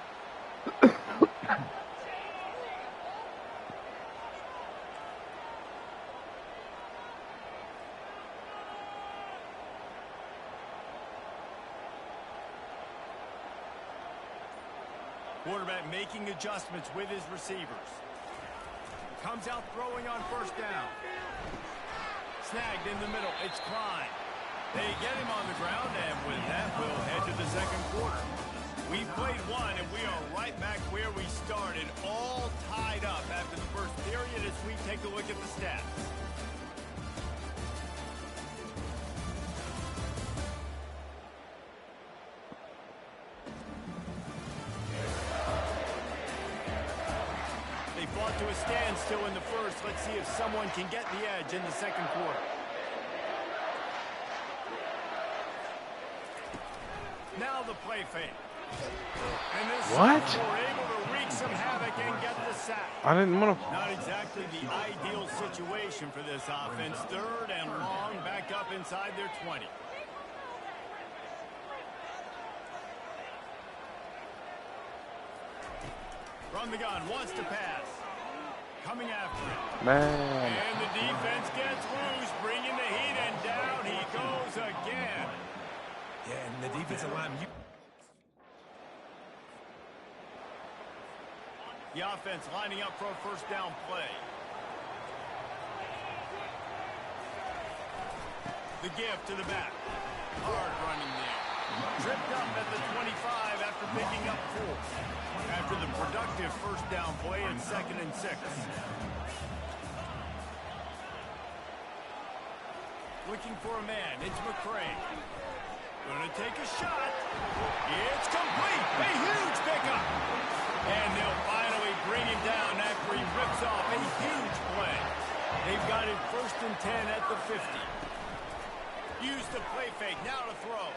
Quarterback making adjustments with his receivers. Comes out throwing on first down. Snagged in the middle. It's Klein. They get him on the ground, and with that, we'll head to the 2nd quarter. We played one, and we are right back where we started, all tied up after the first period as we take a look at the stats. They fought to a standstill in the first. Let's see if someone can get the edge in the 2nd quarter. Now the play fake. And this What? We're able to wreak some havoc and get the sack. I didn't want to. Not exactly the ideal situation for this offense. 3rd and long, back up inside their 20. From the gun, wants to pass. Coming after it. Man. And the defense gets loose, bringing the heat, and down he goes again. Yeah, and the defensive line. The offense lining up for a first down play. The give to the back. Hard running there. Tripped up at the 25 after picking up 4. After the productive first down play, it's 2nd and 6. Looking for a man. It's McCray. Gonna take a shot. It's complete. A huge pickup. And they'll finally bring him down after he rips off a huge play. They've got it 1st and 10 at the 50. Use the play fake. Now to throw.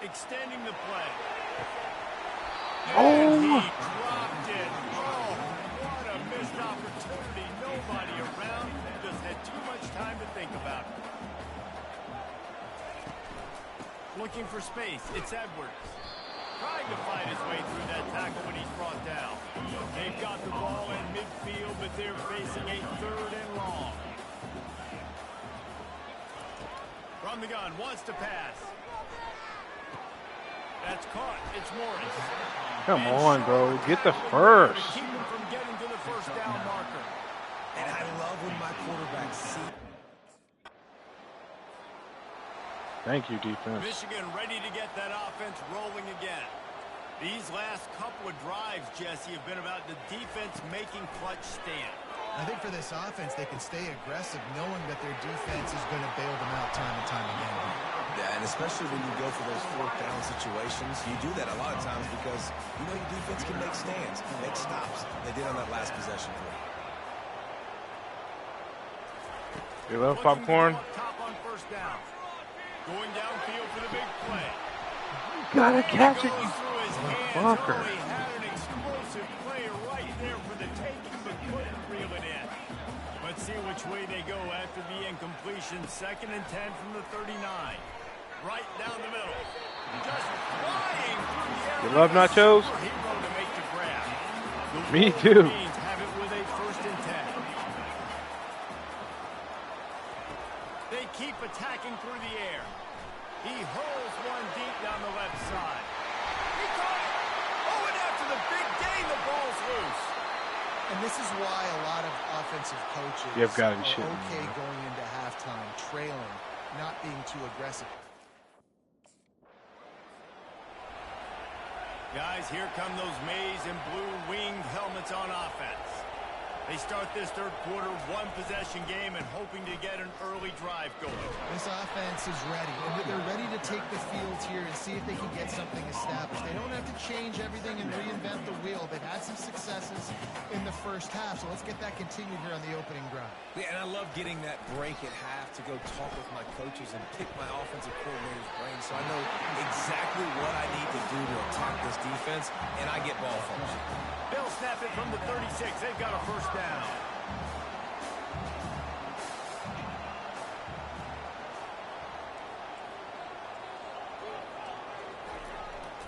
Extending the play. And he dropped it. Oh, what a missed opportunity. Nobody around. Just had too much time to think about it. Looking for space. It's Edwards. Trying to fight his way through that tackle when he's brought down. They've got the ball in midfield, but they're facing a 3rd and long. From the gun, wants to pass. That's caught. It's Morris. Come on, bro. Get the first. Keep him from getting to the first down marker. And I love when my quarterbacks see. Thank you, defense. Michigan ready to get that offense rolling again. These last couple of drives, Jesse, have been about the defense making clutch stand. I think for this offense, they can stay aggressive knowing that their defense is going to bail them out time and time again. Yeah, and especially when you go for those 4th down situations, you do that a lot of times because you know your defense can make stands, make stops. They did on that last possession. You love popcorn? Top on first down. Going downfield for the big play. Gotta catch it, Goes you through his hands. fucker. Oh, he had an explosive play right there for the taking, but couldn't reel it in. Let's see which way they go after the incompletion. 2nd and 10 from the 39. Right down the middle. Just flying through the air. You love nachos? Superhero to make the grab. The Me too. Wolverines have it with a 1st and 10. They keep attacking through the air. He hurls one deep down the left side. He caught it. Oh, and after the big gain, the ball's loose. And this is why a lot of offensive coaches You've got to be are shitting me, okay man. going into halftime, trailing, not being too aggressive. Guys, here come those maize and blue winged helmets on offense. They start this 3rd quarter, 1-possession game and hoping to get an early drive going. This offense is ready, and they're ready to take the field here and see if they can get something established. They don't have to change everything and reinvent the wheel. They've had some successes in the first half, so let's get that continued here on the opening drive. Yeah, and I love getting that break at half to go talk with my coaches and pick my offensive coordinator's brain so I know exactly what I need to do to attack this defense, and I get ball function. They'll snap it from the 36. They've got a 1st down.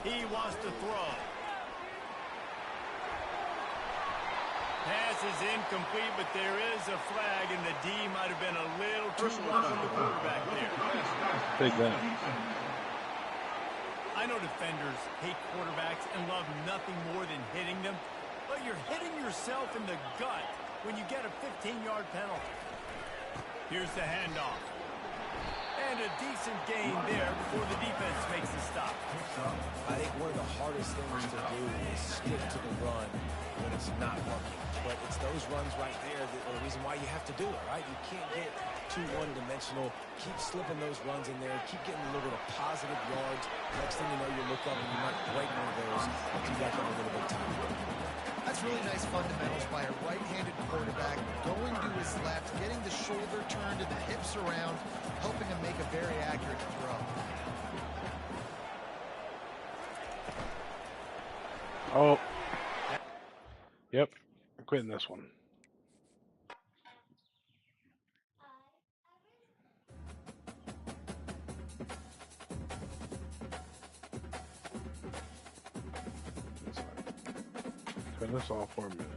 He wants to throw. Pass is incomplete, but there is a flag, and the D might have been a little too rough on the quarterback there. Take that. I know defenders hate quarterbacks and love nothing more than hitting them, but you're hitting yourself in the gut when you get a 15-yard penalty. Here's the handoff. And a decent gain there before the defense makes the stop. I think one of the hardest things to do is stick to the run when it's not working. But it's those runs right there that are the reason why you have to do it, right? You can't get too one-dimensional. Keep slipping those runs in there. Keep getting a little bit of positive yards. Next thing you know, you look up and you might break one of those if you got them a little bit of time. That's really nice fundamentals by a right-handed quarterback, going to his left, getting the shoulder turned and the hips around, helping him make a very accurate throw. Oh. Yep. I'm quitting this one. Turn this off for a minute.